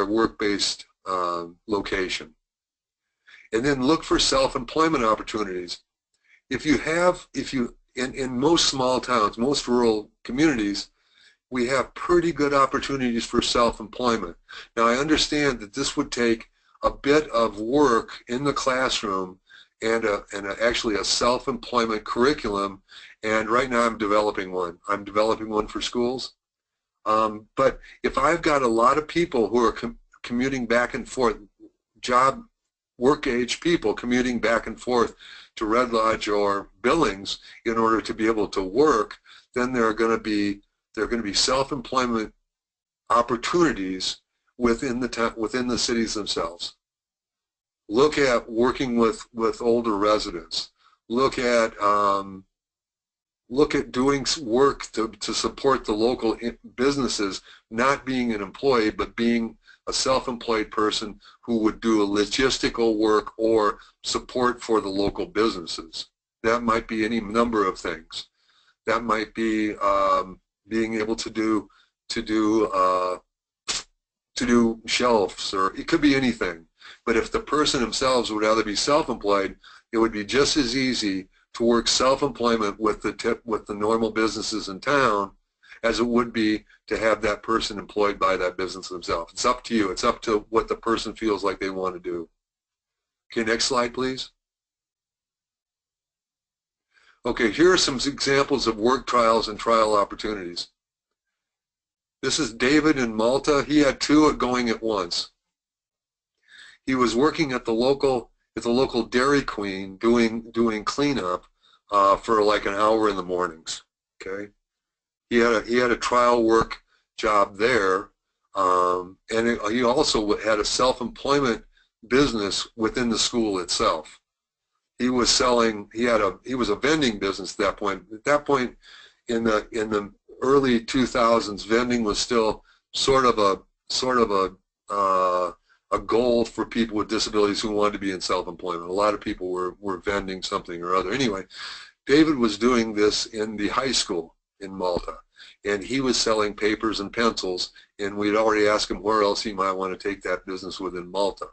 work-based location. And then look for self-employment opportunities. In most small towns, most rural communities, we have pretty good opportunities for self-employment. Now, I understand that this would take a bit of work in the classroom and actually a self-employment curriculum, and right now I'm developing one. I'm developing one for schools. But if I've got a lot of people who are commuting back and forth, work-age people commuting back and forth to Red Lodge or Billings in order to be able to work, then there are going to be self-employment opportunities within the cities themselves. Look at working with older residents. Look at doing work to support the local businesses, not being an employee, but being a self-employed person who would do a logistical work or support for the local businesses. That might be any number of things. That might be being able to do shelves, or it could be anything. But if the person themselves would rather be self-employed, it would be just as easy to work self-employment with the normal businesses in town as it would be to have that person employed by that business themselves. It's up to you. It's up to what the person feels like they want to do. Okay, next slide, please. Okay, here are some examples of work trials and trial opportunities. This is David in Malta. He had two going at once. He was working at the local Dairy Queen doing cleanup for like an hour in the mornings. Okay, he had a trial work job there, and he also had a self-employment business within the school itself. He was selling. He was a vending business at that point. At that point, in the early 2000s, vending was still sort of a goal for people with disabilities who wanted to be in self-employment. A lot of people were vending something or other. Anyway, David was doing this in the high school in Malta, and he was selling papers and pencils, and we'd already asked him where else he might want to take that business within Malta.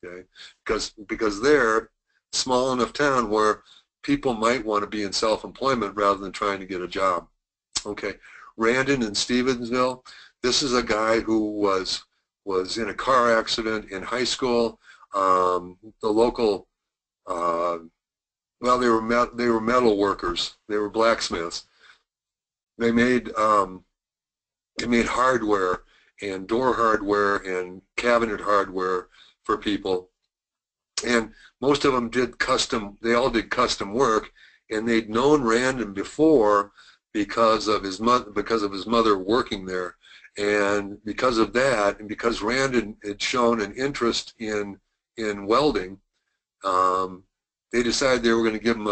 Okay, because they're small enough town where people might want to be in self-employment rather than trying to get a job. Okay, Randon in Stevensville. This is a guy who was in a car accident in high school. The local, well, they were metal workers. They were blacksmiths. They made hardware and door hardware and cabinet hardware for people, and most of them did custom. They all did custom work, and they'd known Randon before because of his mother working there. And because of that, and because Randon had shown an interest in welding, they decided they were going to give him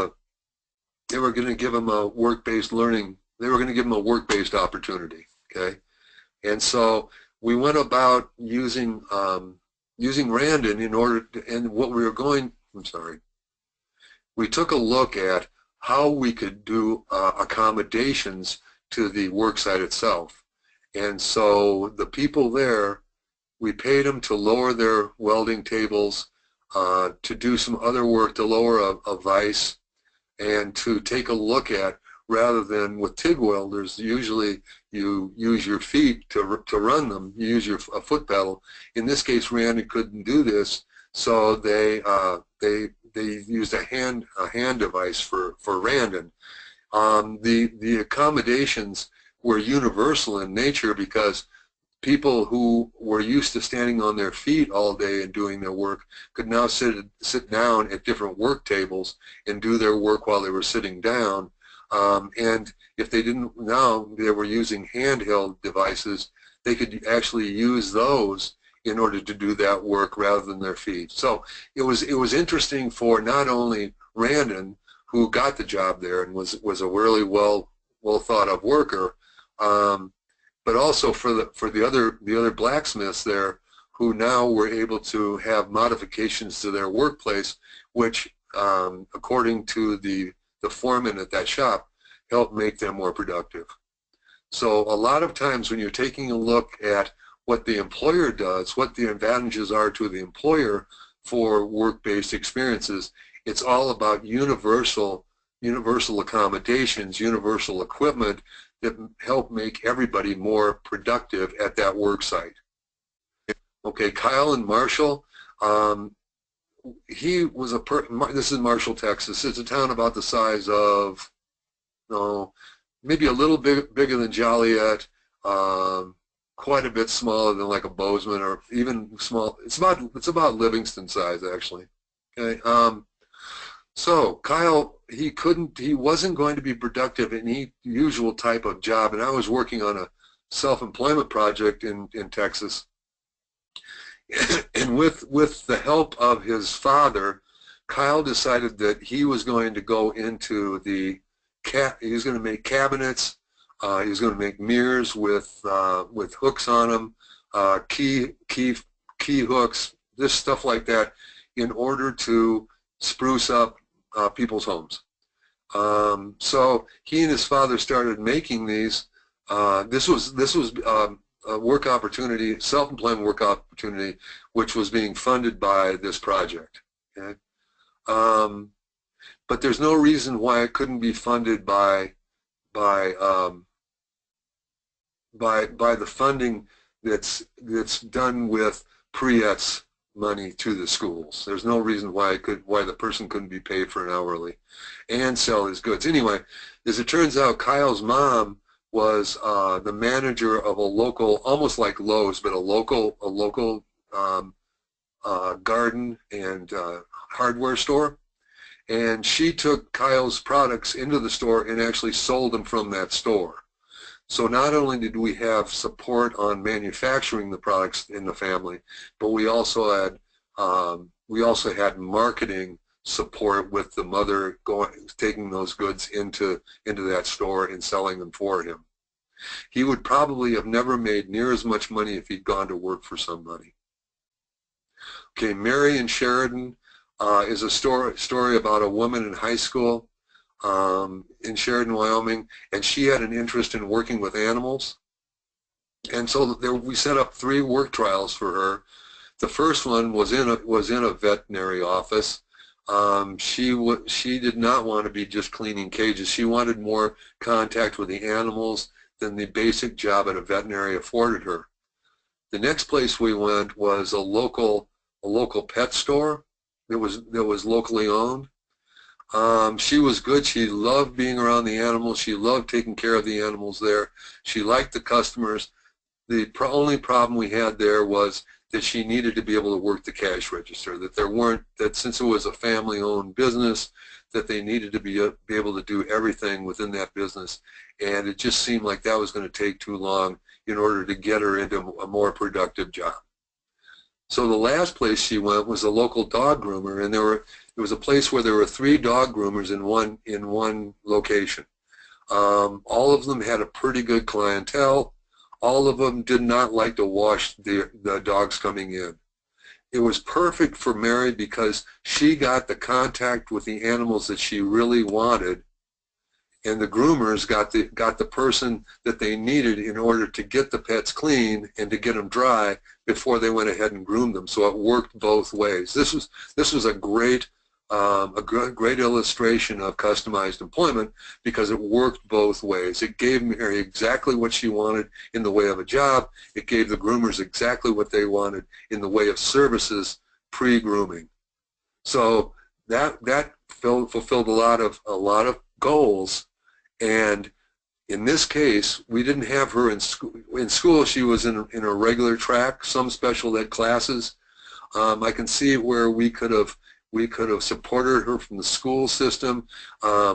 a work-based learning. They were going to give him a work-based opportunity. Okay, and so we went about using Randon in order to, and what we were going. I'm sorry. We took a look at how we could do accommodations to the work site itself. And so the people there, we paid them to lower their welding tables, to do some other work to lower a vise, and to take a look at, rather than with TIG welders, usually you use your feet to run them, you use a foot pedal. In this case, Randon couldn't do this, so they used a hand device for Randon. The accommodations were universal in nature because people who were used to standing on their feet all day and doing their work could now sit down at different work tables and do their work while they were sitting down. And if they didn't, now they were using handheld devices, they could actually use those in order to do that work rather than their feet. So it was interesting for not only Randon, who got the job there and was a really well thought of worker, but also for the other blacksmiths there, who now were able to have modifications to their workplace, which according to the foreman at that shop, helped make them more productive. So a lot of times when you're taking a look at what the employer does, what the advantages are to the employer for work-based experiences, it's all about universal accommodations, universal equipment that help make everybody more productive at that work site. Okay, Kyle and Marshall, he was this is Marshall, Texas. It's a town about the size of, maybe a little bigger than Joliet, quite a bit smaller than like a Bozeman, or even small. It's about Livingston size, actually. Okay. So Kyle, he wasn't going to be productive in any usual type of job, and I was working on a self-employment project in Texas, And with the help of his father, Kyle decided that he was going to go into he was going to make cabinets, he was going to make mirrors with hooks on them, key hooks, this stuff like that, in order to spruce up people's homes. So he and his father started making these. This was a work opportunity, self-employment work opportunity, which was being funded by this project. Okay? But there's no reason why it couldn't be funded by the funding that's done with PREET's money to the schools. There's no reason why the person couldn't be paid for an hourly and sell his goods. Anyway, as it turns out, Kyle's mom was the manager of a local, almost like Lowe's, but a local garden and hardware store. And she took Kyle's products into the store and actually sold them from that store. So not only did we have support on manufacturing the products in the family, but we also had marketing support with the mother taking those goods into that store and selling them for him. He would probably have never made near as much money if he'd gone to work for somebody. Okay, Mary and Sheridan is a story about a woman in high school in Sheridan, Wyoming, and she had an interest in working with animals. And so we set up 3 work trials for her. The first one was in a veterinary office. She did not want to be just cleaning cages. She wanted more contact with the animals than the basic job at a veterinary afforded her. The next place we went was a local pet store that was locally owned. She was good. She loved being around the animals. She loved taking care of the animals there. She liked the customers. The only problem we had there was that she needed to be able to work the cash register, that since it was a family-owned business, that they needed to be able to do everything within that business. And it just seemed like that was going to take too long in order to get her into a more productive job. So the last place she went was a local dog groomer, and there was a place where there were 3 dog groomers in one location. All of them had a pretty good clientele. All of them did not like to wash the dogs coming in. It was perfect for Mary because she got the contact with the animals that she really wanted, and the groomers got the person that they needed in order to get the pets clean and to get them dry before they went ahead and groomed them. So it worked both ways. This was a great illustration of customized employment because it worked both ways. It gave Mary exactly what she wanted in the way of a job. It gave the groomers exactly what they wanted in the way of services pre-grooming. So that fulfilled a lot of goals. And in this case, we didn't have her in school. In school, she was in a regular track, some special ed classes. I can see where we could have supported her from the school system.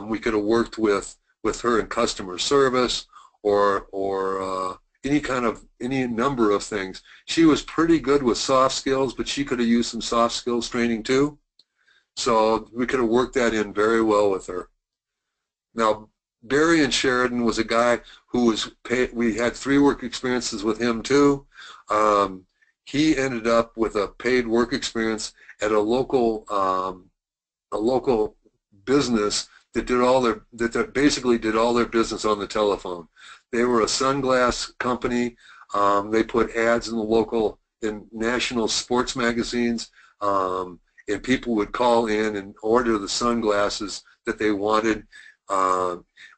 We could have worked with her in customer service or any number of things. She was pretty good with soft skills, but she could have used some soft skills training too. So we could have worked that in very well with her. Now, Barry and Sheridan was a guy who was paid. We had 3 work experiences with him too. He ended up with a paid work experience at a local business that basically did all their business on the telephone. They were a sunglass company. They put ads in national sports magazines, and people would call in and order the sunglasses that they wanted.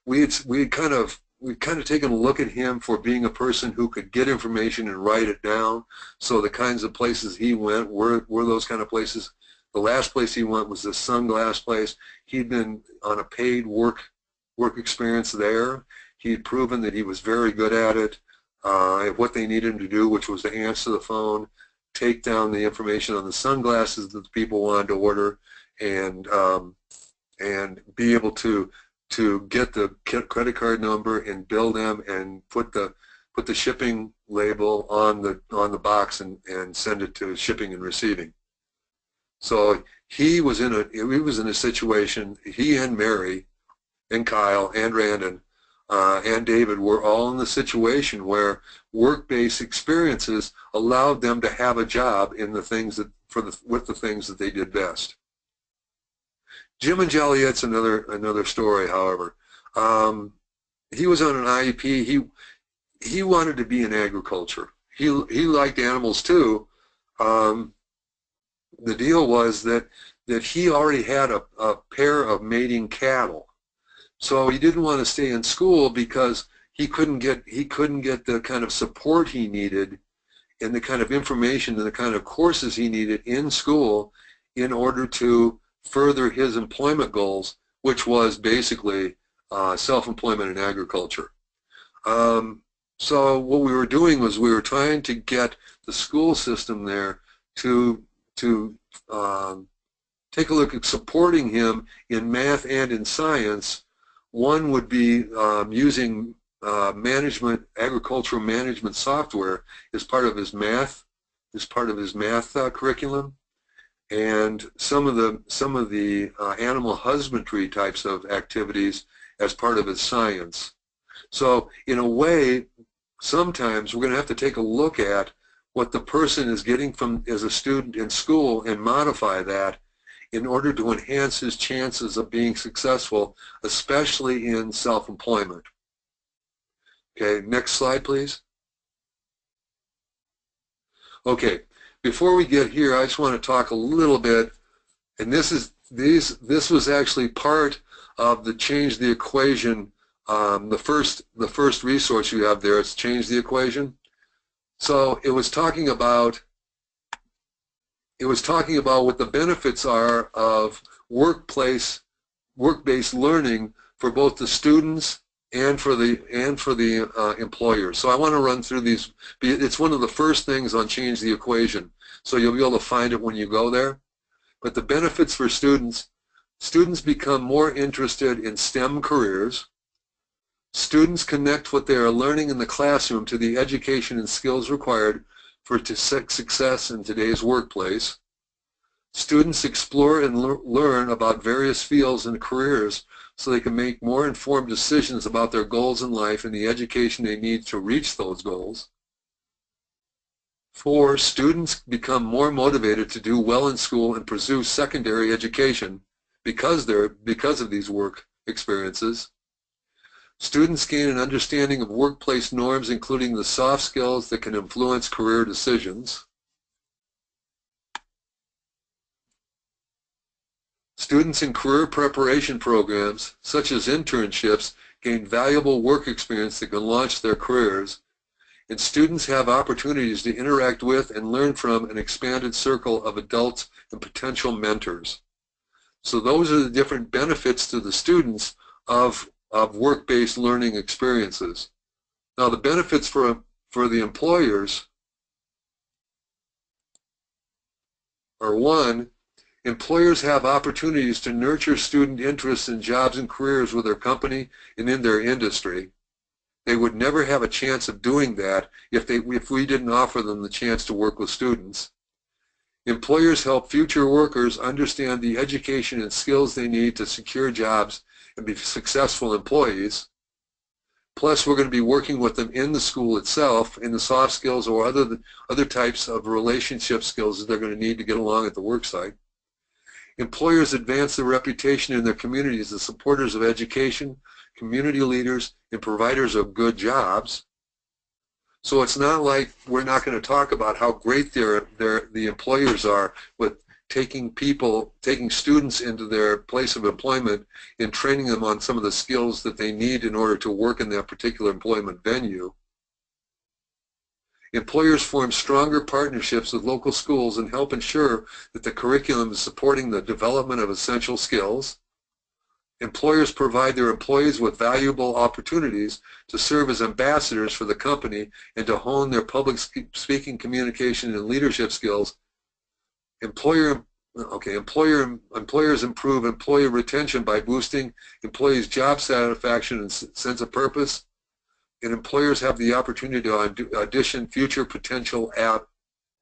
We'd kind of taken a look at him for being a person who could get information and write it down. So the kinds of places he went were those kind of places. The last place he went was the sunglass place. He'd been on a paid work experience there. He'd proven that he was very good at it, at what they needed him to do, which was to answer the phone, take down the information on the sunglasses that the people wanted to order, and be able to get the credit card number and bill them and put the put the shipping label on the box and send it to shipping and receiving. So he was in a situation, he and Mary and Kyle and Randon and David were all in the situation where work-based experiences allowed them to have a job in the things that with the things that they did best. Jim and Joliet's another story, however. He was on an IEP. He wanted to be in agriculture. He liked animals too. The deal was that he already had a pair of mating cattle, so he didn't want to stay in school because he couldn't get the kind of support he needed and the kind of information and the kind of courses he needed in school in order to further his employment goals, which was basically self-employment in agriculture. So what we were doing was we were trying to get the school system there to take a look at supporting him in math and in science. One would be using agricultural management software as part of his math, curriculum, and some of the animal husbandry types of activities as part of his science. So in a way, sometimes we're going to have to take a look at what the person is getting as a student in school and modify that in order to enhance his chances of being successful, especially in self-employment. Okay, next slide, please. Okay, before we get here, I just want to talk a little bit, and this was actually part of the Change the Equation. The first resource you have there is Change the Equation. So it was talking about what the benefits are of work-based learning for both the students and for the employers. So I want to run through these. It's one of the first things on Change the Equation, so you'll be able to find it when you go there. But the benefits for students become more interested in STEM careers. Students connect what they are learning in the classroom to the education and skills required for success in today's workplace. Students explore and learn about various fields and careers so they can make more informed decisions about their goals in life and the education they need to reach those goals. 4, students become more motivated to do well in school and pursue secondary education because of these work experiences. Students gain an understanding of workplace norms, including the soft skills that can influence career decisions. Students in career preparation programs, such as internships, gain valuable work experience that can launch their careers, and students have opportunities to interact with and learn from an expanded circle of adults and potential mentors. So those are the different benefits to the students of work-based learning experiences. Now the benefits for the employers are: 1, employers have opportunities to nurture student interests in jobs and careers with their company and in their industry. They would never have a chance of doing that if we didn't offer them the chance to work with students. Employers help future workers understand the education and skills they need to secure jobs and be successful employees. Plus, we're going to be working with them in the school itself, in the soft skills or other types of relationship skills that they're going to need to get along at the work site. Employers advance their reputation in their communities as supporters of education, community leaders, and providers of good jobs. So it's not like we're not going to talk about how great the employers are with taking students into their place of employment and training them on some of the skills that they need in order to work in that particular employment venue. Employers form stronger partnerships with local schools and help ensure that the curriculum is supporting the development of essential skills. Employers provide their employees with valuable opportunities to serve as ambassadors for the company and to hone their public speaking, communication, and leadership skills. Employers improve employee retention by boosting employees' job satisfaction and sense of purpose. and employers have the opportunity to audition future potential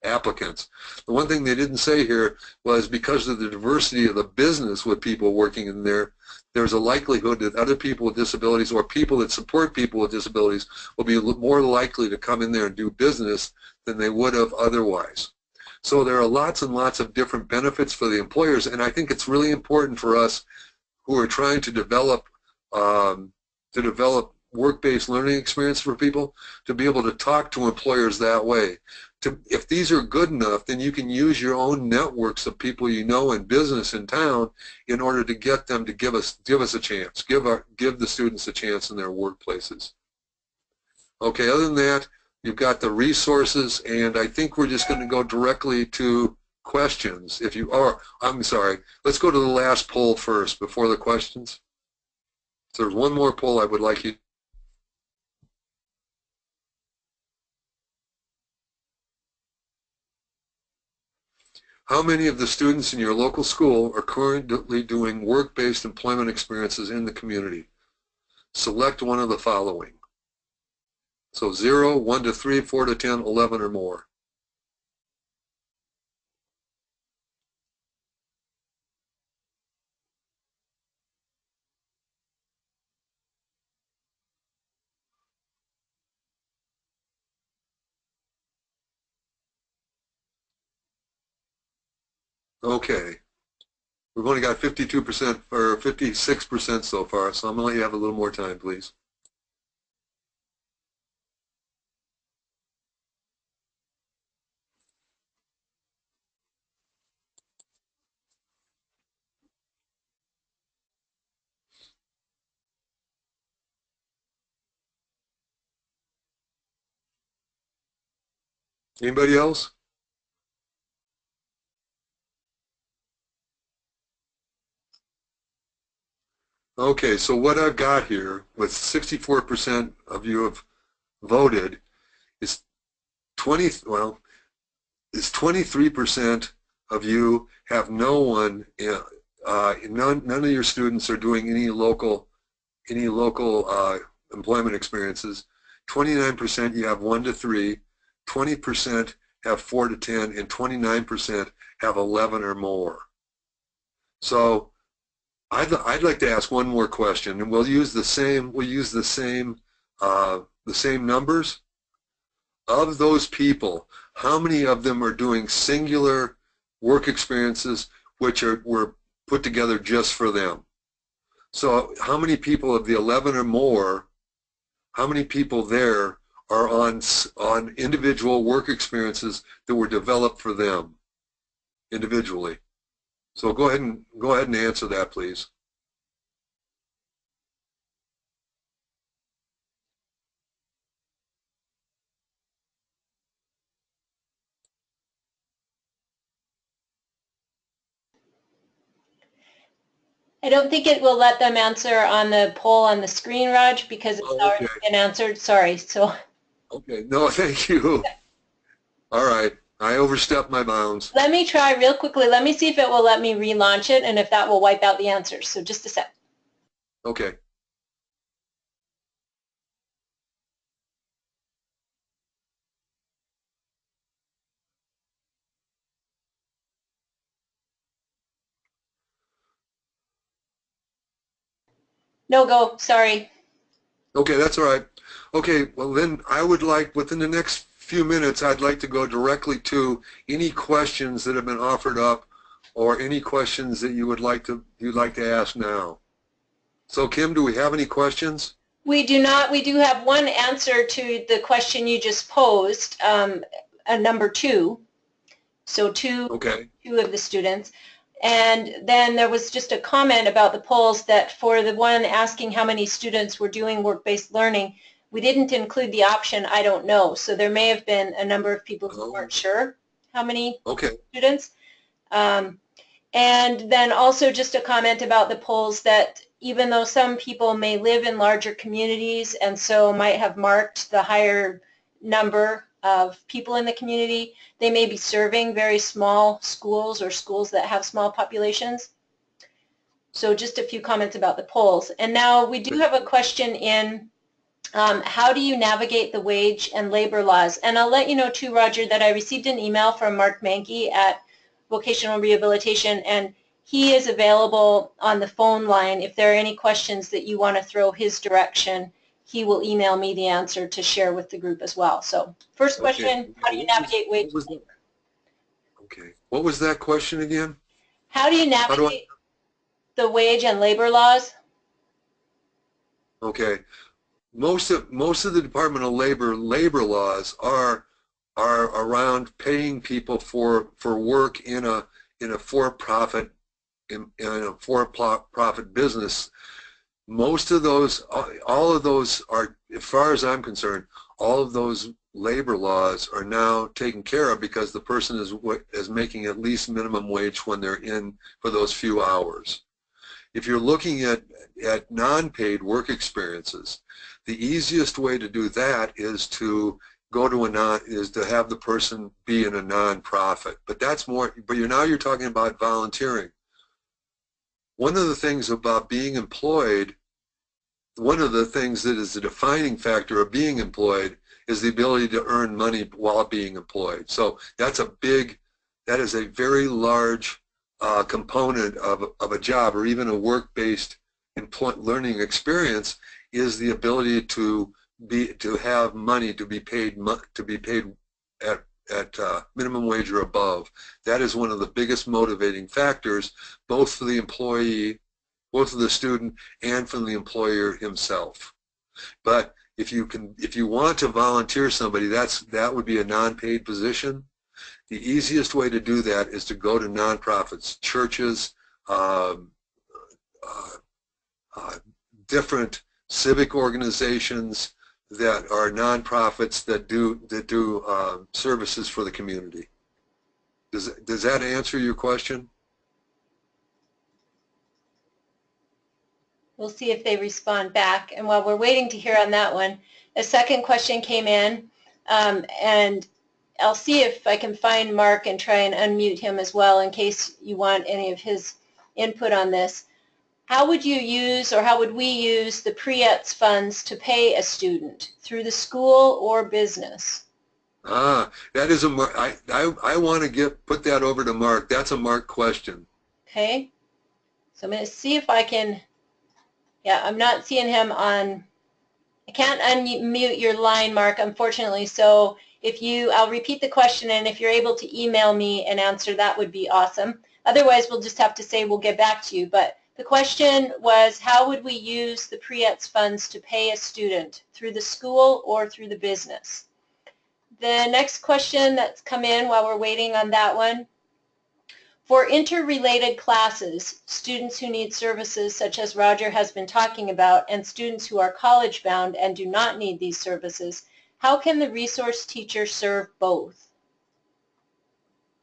applicants. The one thing they didn't say here was because of the diversity of the business with people working in there, there's a likelihood that other people with disabilities or people that support people with disabilities will be more likely to come in there and do business than they would have otherwise. So there are lots and lots of different benefits for the employers, and I think it's really important for us who are trying to develop work-based learning experience for people to be able to talk to employers that way. If these are good enough, then you can use your own networks of people you know in business in town in order to get them to give us a chance, give the students a chance in their workplaces. Okay, other than that, you've got the resources, and I think we're just going to go directly to questions. I'm sorry, let's go to the last poll first before the questions. So there's one more poll I would like you. How many of the students in your local school are currently doing work-based employment experiences in the community? Select one of the following. So 0, 1 to 3, 4 to 10, 11 or more. Okay. We've only got 52% or 56% so far, so I'm going to let you have a little more time, please. Anybody else? Okay, so what I've got here with 64% of you have voted is 23% of you have no one, none of your students are doing any local employment experiences. 29% you have 1 to 3, 20% have 4 to 10, and 29% have 11 or more. So I'd like to ask one more question, and we'll use the same numbers. Of those people, how many of them are doing singular work experiences which were put together just for them? So how many people of the 11 or more, how many people there are on individual work experiences that were developed for them individually? So go ahead and answer that, please. I don't think it will let them answer on the poll on the screen, Raj, because it's already been answered. Sorry. So. Okay. No, thank you. All right. I overstepped my bounds. Let me try real quickly. Let me see if it will let me relaunch it and if that will wipe out the answers. So just a sec. Okay. No go. Sorry. Okay, that's all right. Okay, well then I would like, within the next few minutes, I'd like to go directly to any questions that have been offered up or any questions that you'd like to ask now. So Kim, do we have any questions? We do not. We do have one answer to the question you just posed, number 2. So two of the students. And then there was just a comment about the polls that for the one asking how many students were doing work-based learning, we didn't include the option, I don't know. So there may have been a number of people who weren't sure how many students. And then also just a comment about the polls that even though some people may live in larger communities and so might have marked the higher number of people in the community, they may be serving very small schools or schools that have small populations. So just a few comments about the polls. And now we do have a question in How do you navigate the wage and labor laws? And I'll let you know too, Roger, that I received an email from Mark Mankey at Vocational Rehabilitation, and he is available on the phone line. If there are any questions that you want to throw his direction, he will email me the answer to share with the group as well. So first question, how do you navigate wage and labor? Okay. What was that question again? How do you navigate the wage and labor laws? Okay. Most of the Department of Labor laws are around paying people for work in a for-profit business. Most of those, all of those are, as far as I'm concerned, all of those labor laws are now taken care of because the person is making at least minimum wage when they're in for those few hours. If you're looking at non-paid work experiences, the easiest way to do that is to go to to have the person be in a non-profit. But that's more. But you're talking about volunteering. One of the things about being employed, one of the things that is the defining factor of being employed is the ability to earn money while being employed. So that is a very large component of a job or even a work-based learning experience, is the ability to have money to be paid at minimum wage or above. That is one of the biggest motivating factors, both for the employee, both for the student, and from the employer himself. But if you want to volunteer somebody, that would be a non-paid position. The easiest way to do that is to go to nonprofits, churches, different civic organizations that are nonprofits that do services for the community. Does that answer your question? We'll see if they respond back. And while we're waiting to hear on that one, a second question came in, and I'll see if I can find Mark and try and unmute him as well in case you want any of his input on this. How would you use, or how would we use, the PREETS funds to pay a student through the school or business? That is I want to put that over to Mark. That's a Mark question. Okay. So I'm going to see if I can, yeah, I'm not seeing him on, I can't unmute your line, Mark, unfortunately. So I'll repeat the question, and if you're able to email me an answer, that would be awesome. Otherwise, we'll just have to say we'll get back to you. But the question was, how would we use the PREETS funds to pay a student, through the school or through the business? The next question that's come in while we're waiting on that one, for interrelated classes, students who need services such as Roger has been talking about, and students who are college bound and do not need these services, how can the resource teacher serve both?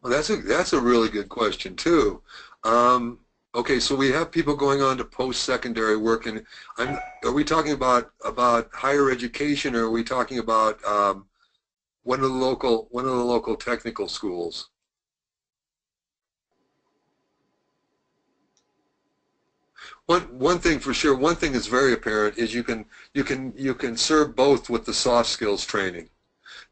Well, that's a really good question too. Okay, so we have people going on to post-secondary work, and are we talking about higher education, or are we talking about one of the local technical schools? One thing for sure, one thing that's very apparent is you can serve both with the soft skills training.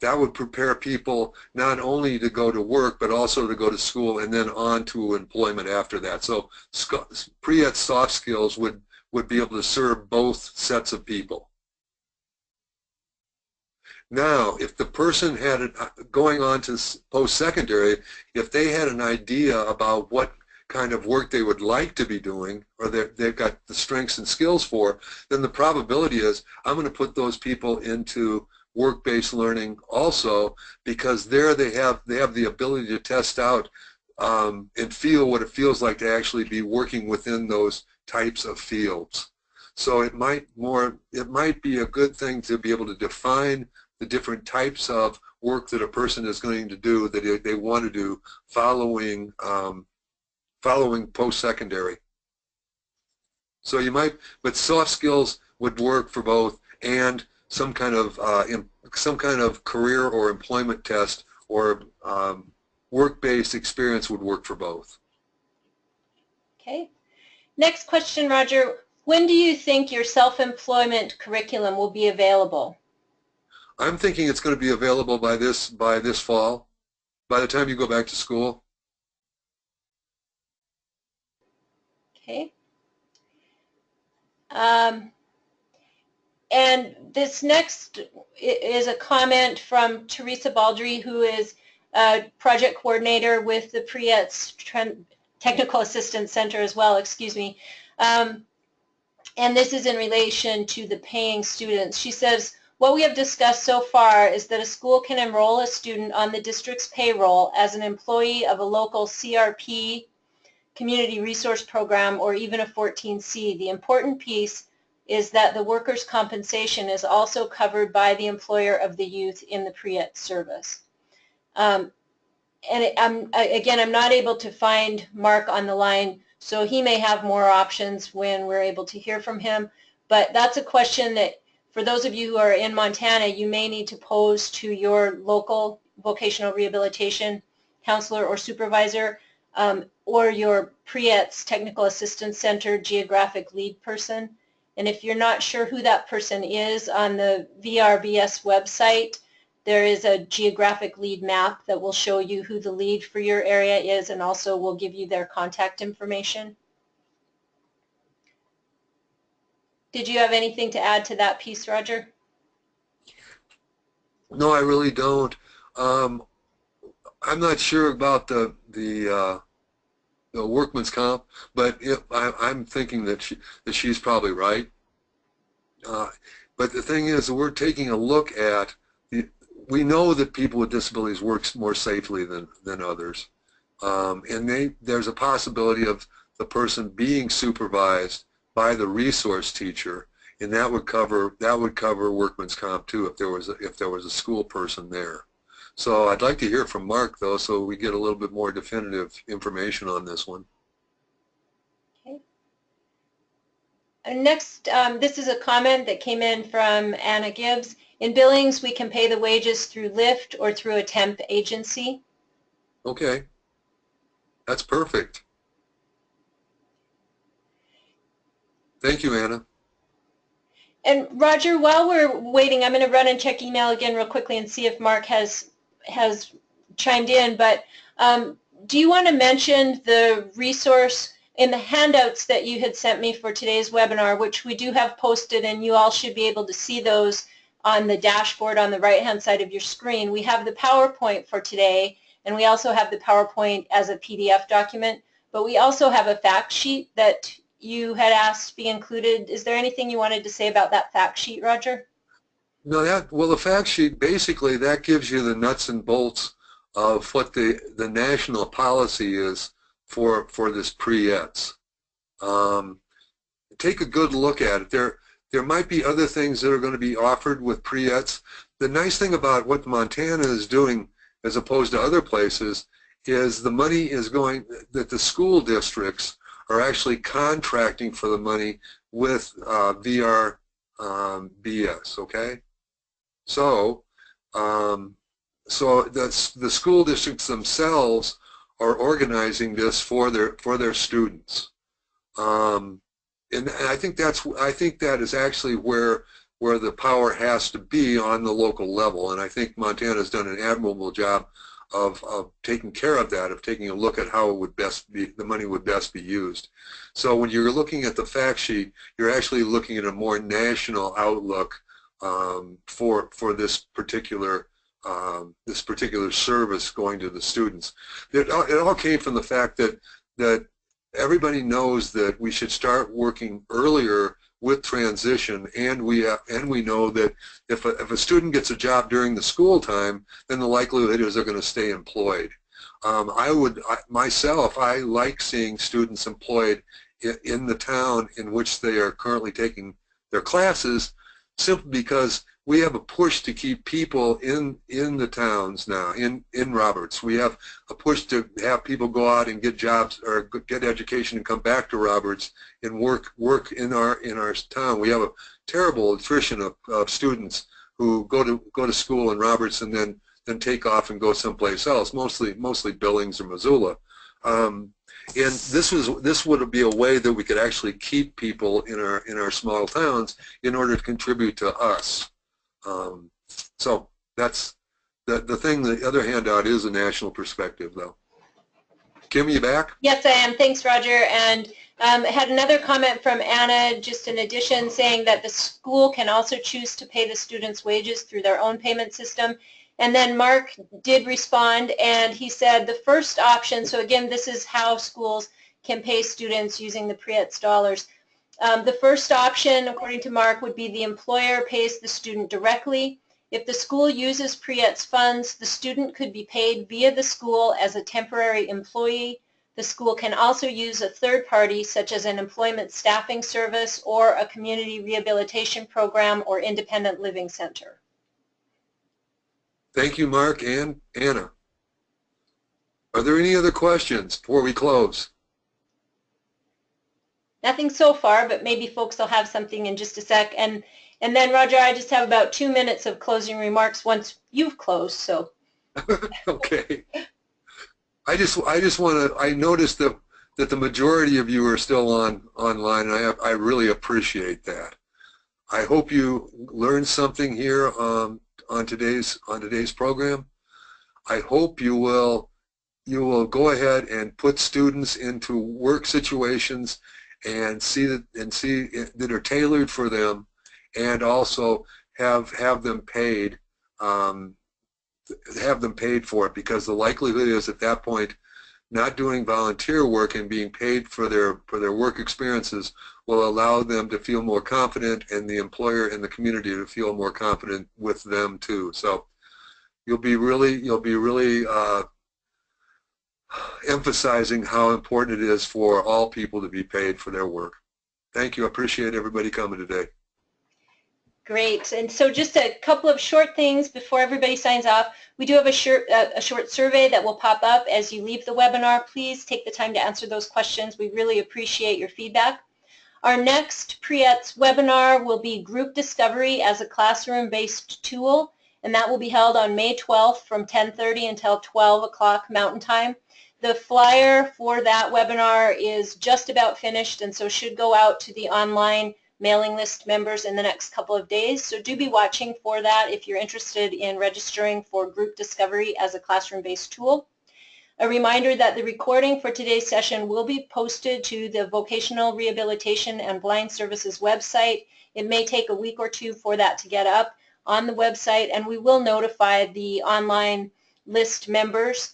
That would prepare people not only to go to work, but also to go to school and then on to employment after that. So PREETS soft skills would be able to serve both sets of people. Now, if the person going on to post-secondary, if they had an idea about what kind of work they would like to be doing, or they've got the strengths and skills for, then the probability is I'm going to put those people into work-based learning also, because there they have the ability to test out and feel what it feels like to actually be working within those types of fields. So it might be a good thing to be able to define the different types of work that a person is going to do, that they want to do following post-secondary. So you might, but soft skills would work for both, and some kind of career or employment test or work-based experience would work for both. Okay. Next question, Roger. When do you think your self-employment curriculum will be available? I'm thinking it's going to be available by this fall, by the time you go back to school. Okay. And this next is a comment from Teresa Baldry, who is a project coordinator with the PREETS Technical Assistance Center as well, excuse me. And this is in relation to the paying students. She says, what we have discussed so far is that a school can enroll a student on the district's payroll as an employee of a local CRP, Community Resource Program, or even a 14C. The important piece is that the workers' compensation is also covered by the employer of the youth in the PREET service. And again, I'm not able to find Mark on the line, so he may have more options when we're able to hear from him. But that's a question that, for those of you who are in Montana, you may need to pose to your local vocational rehabilitation counselor or supervisor, or your PREET's Technical Assistance Center geographic lead person. And if you're not sure who that person is, on the VRBS website, there is a geographic lead map that will show you who the lead for your area is, and also will give you their contact information. Did you have anything to add to that piece, Roger? No, I really don't. I'm not sure about the workman's comp, but I'm thinking that she's probably right. But the thing is, we're taking a look at we know that people with disabilities work more safely than others, and there's a possibility of the person being supervised by the resource teacher, and that would cover workman's comp too if there was a school person there. So I'd like to hear from Mark, though, so we get a little bit more definitive information on this one. Okay. And next, this is a comment that came in from Anna Gibbs. In Billings, we can pay the wages through Lyft or through a temp agency. Okay. That's perfect. Thank you, Anna. And Roger, while we're waiting, I'm going to run and check email again real quickly and see if Mark has chimed in, but do you want to mention the resource in the handouts that you had sent me for today's webinar, which we do have posted, and you all should be able to see those on the dashboard on the right-hand side of your screen. We have the PowerPoint for today, and we also have the PowerPoint as a PDF document, but we also have a fact sheet that you had asked to be included. Is there anything you wanted to say about that fact sheet, Roger? No, well, the fact sheet, basically, that gives you the nuts and bolts of what the national policy is for this PREETS. Take a good look at it. There might be other things that are going to be offered with PREETS. The nice thing about what Montana is doing as opposed to other places is the money is going, that the school districts are actually contracting for the money with VRBS, okay? So, the school districts themselves are organizing this for their students, and I think that is actually where the power has to be on the local level, and I think Montana has done an admirable job of taking care of that, of taking a look at how it would the money would best be used. So when you're looking at the fact sheet, you're actually looking at a more national outlook for this particular service going to the students. It all came from the fact that everybody knows that we should start working earlier with transition, and we know that if a student gets a job during the school time, then the likelihood is they're going to stay employed. I like seeing students employed in the town in which they are currently taking their classes, simply because we have a push to keep people in the towns now, in Roberts. We have a push to have people go out and get jobs or get education and come back to Roberts and work in our town. We have a terrible attrition of students who go to school in Roberts and then take off and go someplace else, mostly Billings or Missoula. And this would be a way that we could actually keep people in our small towns in order to contribute to us. So that's the thing. The other handout is a national perspective, though. Kim, you back? Yes, I am. Thanks, Roger. And had another comment from Anna, just in addition, saying that the school can also choose to pay the students' wages through their own payment system. And then Mark did respond, and he said the first option, so again, this is how schools can pay students using the PREETS dollars. The first option, according to Mark, would be the employer pays the student directly. If the school uses PREETS funds, the student could be paid via the school as a temporary employee. The school can also use a third party, such as an employment staffing service or a community rehabilitation program or independent living center. Thank you, Mark and Anna. Are there any other questions before we close? Nothing so far, but maybe folks will have something in just a sec. And then, Roger, I just have about 2 minutes of closing remarks once you've closed. So. Okay. I just want to. I noticed that the majority of you are still online, and I really appreciate that. I hope you learned something here on today's program. I hope you will go ahead and put students into work situations and see that are tailored for them, and also have them paid for it, because the likelihood is at that point, not doing volunteer work and being paid for their work experiences will allow them to feel more confident, and the employer and the community to feel more confident with them too. So you'll be really emphasizing how important it is for all people to be paid for their work. Thank you. I appreciate everybody coming today. Great. And so just a couple of short things before everybody signs off. We do have a short survey that will pop up as you leave the webinar. Please take the time to answer those questions. We really appreciate your feedback. Our next PREETS webinar will be Group Discovery as a classroom-based tool, and that will be held on May 12th from 10:30 until 12 o'clock Mountain Time. The flyer for that webinar is just about finished, and so should go out to the online mailing list members in the next couple of days. So do be watching for that if you're interested in registering for Group Discovery as a classroom-based tool. A reminder that the recording for today's session will be posted to the Vocational Rehabilitation and Blind Services website. It may take a week or two for that to get up on the website, and we will notify the online list members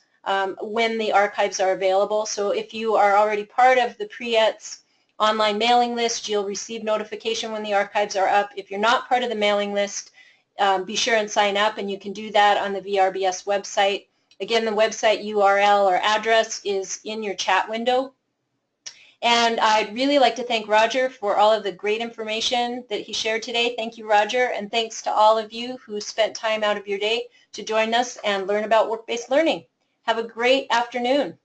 when the archives are available. So if you are already part of the PREETS online mailing list, you'll receive notification when the archives are up. If you're not part of the mailing list, be sure and sign up, and you can do that on the VRBS website. Again, the website URL or address is in your chat window. And I'd really like to thank Roger for all of the great information that he shared today. Thank you, Roger, and thanks to all of you who spent time out of your day to join us and learn about work-based learning. Have a great afternoon.